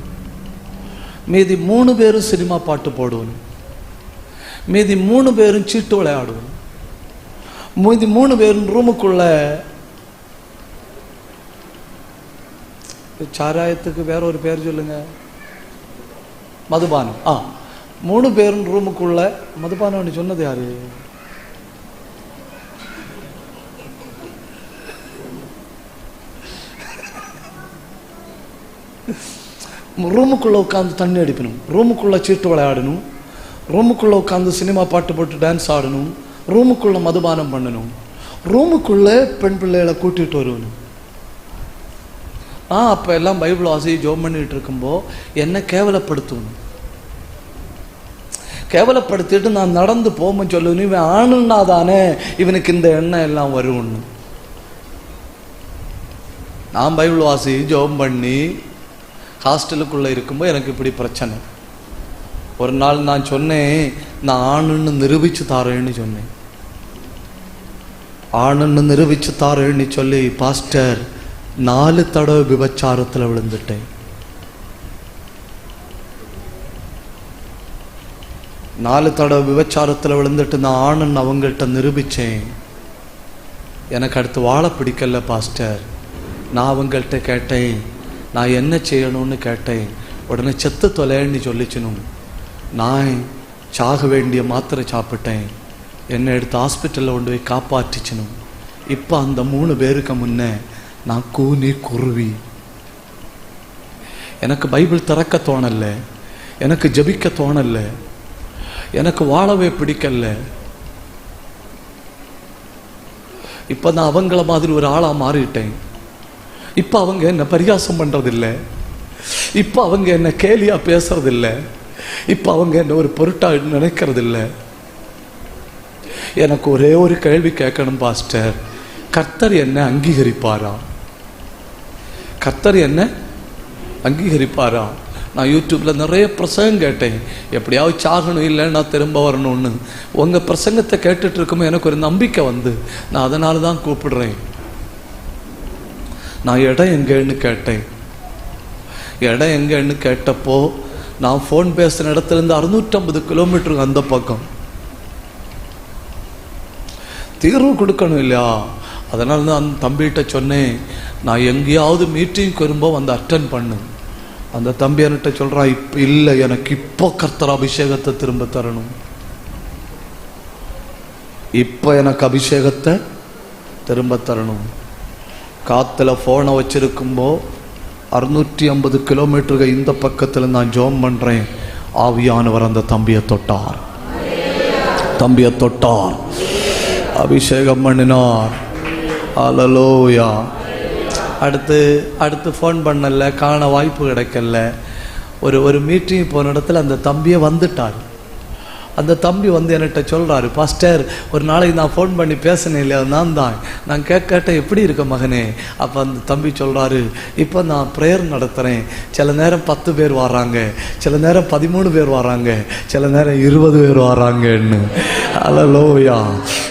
மீதி 3 பேரும் சினிமா பாட்டு போடுவோம், மீதி 3 பேரும் சீட்டு விளையாடுவோம், மீதி 3 பேரும் ரூமுக்குள்ள சாராயத்துக்கு வேற ஒரு பேர் சொல்லுங்க, மதுபானம். 3 பேரும் ரூமுக்குள்ள மதுபானம் சொன்னது யாரு? ரூமுக்குள்ள உட்காந்து தண்ணி அடிக்கணும், ரூமுக்குள்ள சீட்டு விளையாடணும், ரூமுக்குள்ள உட்காந்து சினிமா பாட்டு போட்டு டான்ஸ் ஆடணும், ரூமுக்குள்ள மதுபானம் பண்ணணும், ரூமுக்குள்ள பெண் பிள்ளைகளை கூட்டிட்டு வருவணும். அப்ப எல்லாம் பைபிள் வாசி ஜோம் பண்ணிட்டு இருக்கும்போ என்ன கேவலப்படுத்தணும், கேவலப்படுத்திட்டு நான் நடந்து போம சொல்லணும், இவன் ஆணுன்னா தானே இவனுக்கு இந்த எண்ணம் எல்லாம் வரும்னு. நான் பைபிள் வாசி ஜோம் பண்ணி ஹாஸ்டலுக்குள்ள இருக்கும்போது எனக்கு இப்படி பிரச்சனை. ஒரு நாள் நான் சொன்னேன், நான் ஆணுன்னு நிரூபிச்சு தாரேன்னு சொன்னேன். ஆணுன்னு நிரூபிச்சு தாரேன்னு சொல்லி பாஸ்டர் 4 தடவை விபச்சாரத்தில் விழுந்துட்டேன். 4 தடவை விபச்சாரத்தில் விழுந்துட்டு நான் ஆணுன்னு அவங்கள்ட்ட நிரூபிச்சேன். எனக்கு அடுத்து வாழ பிடிக்கல பாஸ்டர். நான் அவங்கள்ட்ட கேட்டேன், நான் என்ன செய்யணும்னு கேட்டேன். உடனே செத்து தொலைன்னு சொல்லிச்சணும். நான் சாக வேண்டிய மாத்திரை சாப்பிட்டேன். என்னை எடுத்து ஹாஸ்பிட்டலில் கொண்டு போய் காப்பாற்றிச்சணும். இப்போ அந்த 3 பேருக்கு முன்னே நான் கூனி குருவி. எனக்கு பைபிள் திறக்க தோணல, எனக்கு ஜபிக்க தோணல, எனக்கு வாழவே பிடிக்கல. இப்போ நான் அவங்கள மாதிரி ஒரு ஆளாக மாறிட்டேன். இப்போ அவங்க என்ன பரிகாசம் பண்ணுறதில்லை, இப்போ அவங்க என்ன கேலியா பேசுறதில்லை, இப்போ அவங்க என்ன ஒரு பொருட்டா நினைக்கிறதில்லை. எனக்கு ஒரே ஒரு கேள்வி கேட்கணும் பாஸ்டர், கர்த்தர் என்ன அங்கீகரிப்பாரா? கர்த்தர் என்ன அங்கீகரிப்பாரா? நான் யூடியூப்ல நிறைய பிரசங்கம் கேட்டேன், எப்படியாவது சாகணும் இல்லை நான் திரும்ப வரணும்னு. உங்கள் பிரசங்கத்தை கேட்டுட்டு இருக்கும்போது எனக்கு ஒரு நம்பிக்கை வந்து நான் அதனால தான் கூப்பிடுறேன். நான் இடம் எங்கன்னு கேட்டேன். இடம் எங்கன்னு கேட்டப்போ நான் ஃபோன் பேசுகிற இடத்துலேருந்து 650 கிலோமீட்டருக்கு அந்த பக்கம். தீர்வு கொடுக்கணும் இல்லையா? அதனால தான் அந்த தம்பிகிட்ட சொன்னேன், நான் எங்கேயாவது மீட்டிங் வரும்போது வந்து அட்டன் பண்ணு. அந்த தம்பி என்கிட்ட சொல்கிறான், இப்போ இல்லை, எனக்கு இப்போ கர்த்தர் அபிஷேகத்தை திரும்ப தரணும், இப்போ எனக்கு அபிஷேகத்தை திரும்ப தரணும். காற்றுல ஃபோனை வச்சிருக்கும்போ 650 கிலோமீட்டருக்கு இந்த பக்கத்தில் நான் ஜோம் பண்ணுறேன். ஆவியானவர் அந்த தம்பியை தொட்டார், தம்பியை தொட்டார், அபிஷேகம் பண்ணினார். அல்லேலூயா. அடுத்து ஃபோன் பண்ணல, காண வாய்ப்பு கிடைக்கல. ஒரு மீட்டிங் போன இடத்துல அந்த தம்பியை வந்துட்டார். அந்த தம்பி வந்து என்கிட்ட சொல்கிறாரு, பாஸ்டர் ஒரு நாளைக்கு நான் ஃபோன் பண்ணி பேசினேன் இல்லையா, நான் கேட்டேன் எப்படி இருக்க மகனே. அப்போ அந்த தம்பி சொல்கிறாரு, இப்போ நான் ப்ரேயர் நடத்துகிறேன், சில நேரம் 10 பேர் வராங்க, சில நேரம் 13 பேர் வராங்க, சில நேரம் 20 பேர் வராங்கன்னு. ஹல்லேலூயா,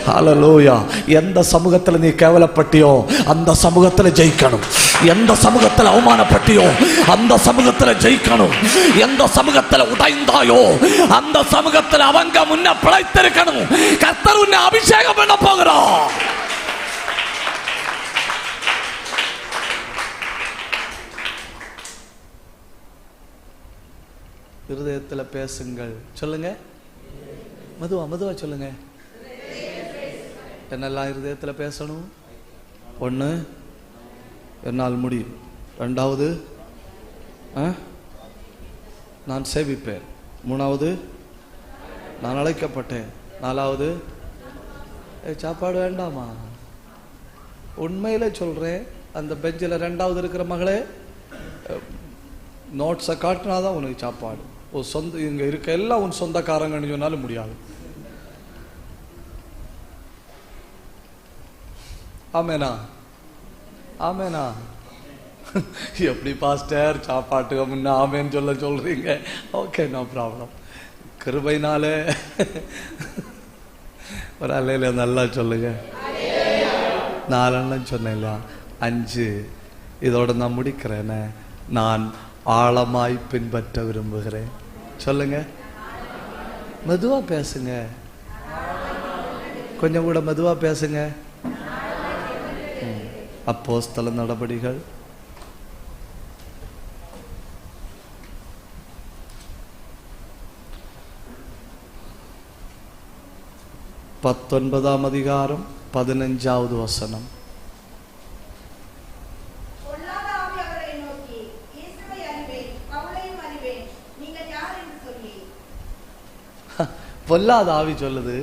ஹல்லேலூயா. எந்த சமூகத்தில் நீ கேவலப்பட்டியோ அந்த சமூகத்தில் ஜெயிக்கணும். எந்த சமூகத்தில் அவமானப்பட்டியோ அந்த சமூகத்தில் ஜெயிக்கணும். எந்த சமூகத்தில் உடைந்தாயோ அந்த சமூகத்தில் அவங்க முன்ன பிழைத்திருக்கணும். கர்த்தர் உன்னை அபிஷேகம் பண்ண போகிறார். இருதயத்தில் பேசுங்கள். சொல்லுங்க, மெதுவா சொல்லுங்க. என்னெல்லாம் இருதயத்தில் பேசணும்? 1, என்னால் முடியும். 2வது, நான் சேவிப்பேன். 3வது, நான் அழைக்கப்பட்டேன். 4வது, சாப்பாடு வேண்டாமா? உண்மையில சொல்றேன், அந்த பெஞ்சில் 2வது இருக்கிற மகளே, நோட்ஸை காட்டினாதான் உனக்கு சாப்பாடு. ஒரு சொந்த இங்க இருக்க எல்லாம் உன் சொந்தக்காரங்கன்னு சொன்னாலும் முடியாது. ஆமேனா, ஆமேனா? எப்படி பாஸ்டர் சாப்பாட்டுக்கு முன்ன ஆமேன்னு சொல்றீங்க? Okay, no problem. கிருபைனாலே ஒரு அல்லையில நல்லா சொல்லுங்க. 4 சொன்னேன், 5. இதோட நான் முடிக்கிறேன். நான் ஆழமாய் பின்பற்ற விரும்புகிறேன். சொல்லுங்க, மெதுவா பேசுங்க, கொஞ்சம் கூட மெதுவா பேசுங்க. அப்போஸ்தல நடபடிகள் 19ஆம் அதிகாரம் 15வது வசனம். பொல்லாத ஆவி சொல்லுது,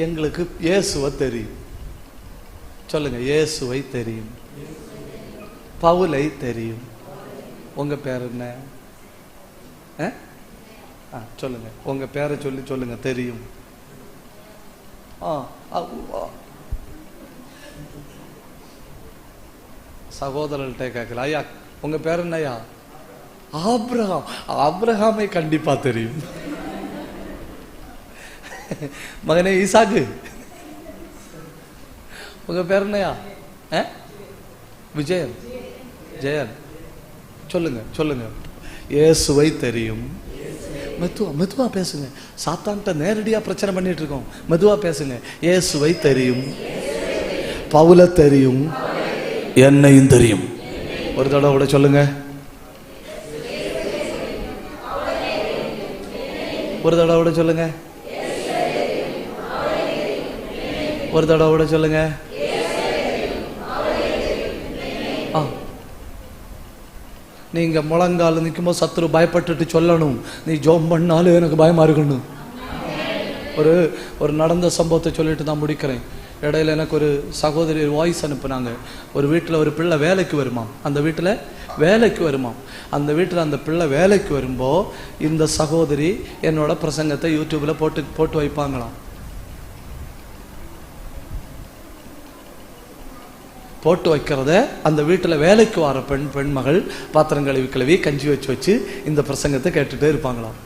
எங்களுக்கு இயேசுவை தெரியும். சொல்லுங்க, இயேசுவை தெரியும், பவுலை தெரியும். உங்க பேர் என்ன? சொல்லுங்க, உங்க பேரை சொல்லி சொல்லுங்க. தெரியும். சகோதரர்கிட்ட கேட்கல, ஐயா உங்க பேர் என்னையா? ஆபிரகாம். ஆபிரகாமை கண்டிப்பா தெரியும். மகனே ஈசாக்கு, உங்க பேர் என்னையா? விஜயன், ஜெயன். சொல்லுங்க சொல்லுங்க. இயேசுவை தெரியும். மெதுவா பேசுங்க. சாத்தான்கிட்ட நேரடியா பிரச்சனை பண்ணிட்டு இருக்கோம். மெதுவா பேசுங்க. இயேசுவை தெரியும், பவுலை தெரியும், என்னையும் தெரியும். ஒரு தடவை கூட சொல்லுங்க. ஒரு தடவை கூட சொல்லுங்க. ஒரு தடவை கூட சொல்லுங்க. நீங்க முழங்கால நிற்கும்போது சத்துரு பயப்பட்டுட்டு சொல்லணும், நீ ஜோம் பண்ணாலும் எனக்கு பயமா இருக்கணும். ஒரு நடந்த சம்பவத்தை சொல்லிட்டு தான் முடிக்கிறேன். இடையில எனக்கு ஒரு சகோதரி வாய்ஸ் அனுப்புனாங்க. ஒரு வீட்டில் ஒரு பிள்ளை வேலைக்கு வருமாம். அந்த வீட்டில் வேலைக்கு வருமாம். அந்த வீட்டில் அந்த பிள்ளை வேலைக்கு வரும்போ இந்த சகோதரி என்னோட பிரசங்கத்தை யூடியூப்ல போட்டு வைப்பாங்களாம். போட்டு வைக்கிறத அந்த வீட்டில் வேலைக்கு வர பெண்மகள் பாத்திரம் கழுவி கஞ்சி வச்சு இந்த பிரசங்கத்தை கேட்டுட்டே இருப்பாங்களாம்.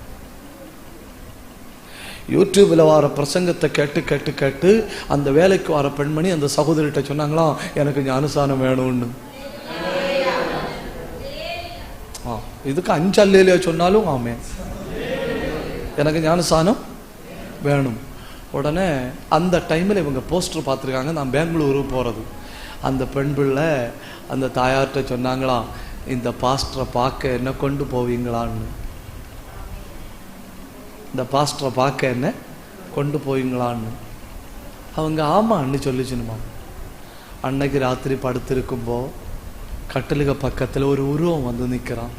யூடியூப்ல வர பிரசங்கத்தை கேட்டு அந்த வேலைக்கு வர பெண்மணி அந்த சகோதரிட்ட சொன்னாங்களாம், எனக்கு ஞானசானம் வேணும்னு. இதுக்கு 5 அல்லேலூயா சொன்னாலும் ஆமே, எனக்கு ஞானசானம் வேணும். உடனே அந்த டைமில் இவங்க போஸ்டர் பார்த்துருக்காங்க, நான் பெங்களூரு போகிறது. அந்த பெண் பிள்ளை அந்த தாயார்கிட்ட சொன்னாங்களாம், இந்த பாஸ்டரை பார்க்க என்ன கொண்டு போவீங்களான்னு. இந்த பாஸ்டரை பார்க்க என்ன கொண்டு போவீங்களான்னு. அவங்க ஆமான்னு சொல்லிச்சுனுமா. அன்னைக்கு ராத்திரி படுத்திருக்கும்போ கட்டலுக்கு பக்கத்தில் ஒரு உருவம் வந்து நிற்கிறான்.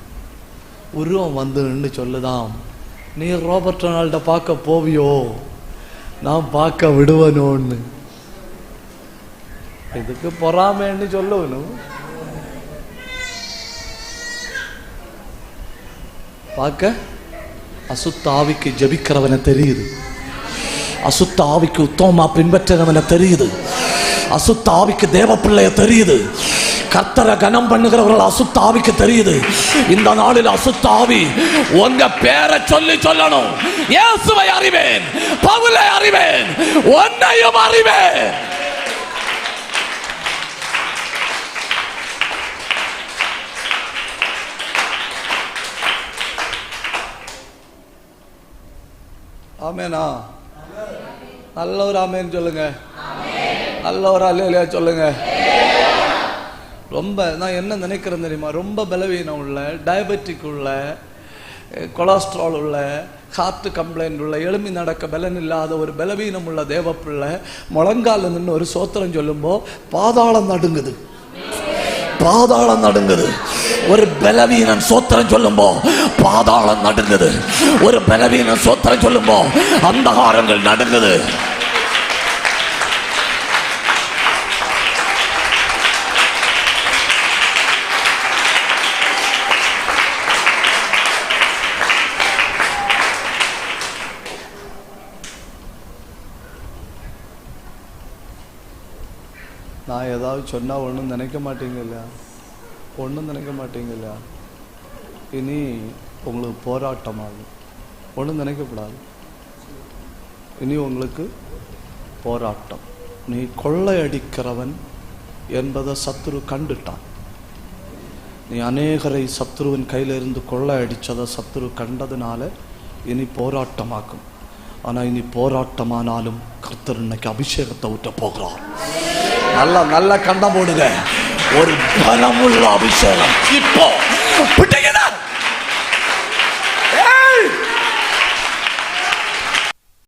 உருவம் வந்து நின்று சொல்லுதான், நீ ரோபர்ட் ரொனால்ட பார்க்க போவியோ, நான் பார்க்க விடுவனோன்னு. இதுக்கு பொறாமன்னு சொல்லணும். பார்க்க அசுத்த ஆவிக்கு ஜெபிக்கிறவனை தெரியுது, அசுத்த ஆவிக்கு உத்தமமா பின்பற்றவனை தெரியுது, அசுத்த ஆவிக்கு தேவ பிள்ளைய தெரியுது, கர்த்தரை கனம் பண்ணுகிறவர்கள் அசுத்த ஆவிக்கு தெரியுது. இந்த நாளில் அசுத்த ஆவி உங்க பேரை சொல்லி சொல்லணும். இயேசுவை அறிவேன், பவுலை அறிவேன், உன்னையும் அறிவேன். ஆமேனா? நல்ல ஒரு ஆமேன்னு சொல்லுங்க, நல்ல ஒரு அல்லேலூயா சொல்லுங்க. ரொம்ப நான் என்ன நினைக்கிறேன் தெரியுமா, ரொம்ப பலவீனம் உள்ள, டயபெட்டிக் உள்ள, கொலஸ்ட்ரால் உள்ள, ஹார்ட் கம்ப்ளைண்ட் உள்ள, எழுமி நடக்க பலன் இல்லாத ஒரு பலவீனம் உள்ள தேவ பிள்ளை முழங்கால நின்று ஒரு சோத்திரம் சொல்லும்போ பாதாளம் நடுங்குது, பாதாளம் நடுங்குது. ஒரு பலவீனன் சோத்திரம் சொல்லும்போ பாதாளம் நடுங்குது, ஒரு பலவீனன் சோத்திரம் சொல்லும்போ அந்தகாரங்கள் நடுங்குது. நான் ஏதாவது சொன்னால் ஒன்றும் நினைக்க மாட்டீங்கல்ல, ஒன்றும் நினைக்க மாட்டீங்கல்ல. இனி உங்களுக்கு போராட்டமாகும், ஒன்றும் நினைக்கக்கூடாது. இனி உங்களுக்கு போராட்டம். நீ கொள்ளையடிக்கிறவன் என்பதை சத்துரு கண்டுட்டான். நீ அநேகரை சத்துருவின் கையிலிருந்து கொள்ளையடிச்சதை சத்துரு கண்டதுனால இனி போராட்டமாக்கும். ஆனால் இனி போராட்டமானாலும் கர்த்தர் இன்னைக்கு அபிஷேகத்தை விட்டு போகிறார். நல்ல நல்ல கண்டம் போடுங்க. ஒரு பலமுள்ள அபிஷேகம் இப்போ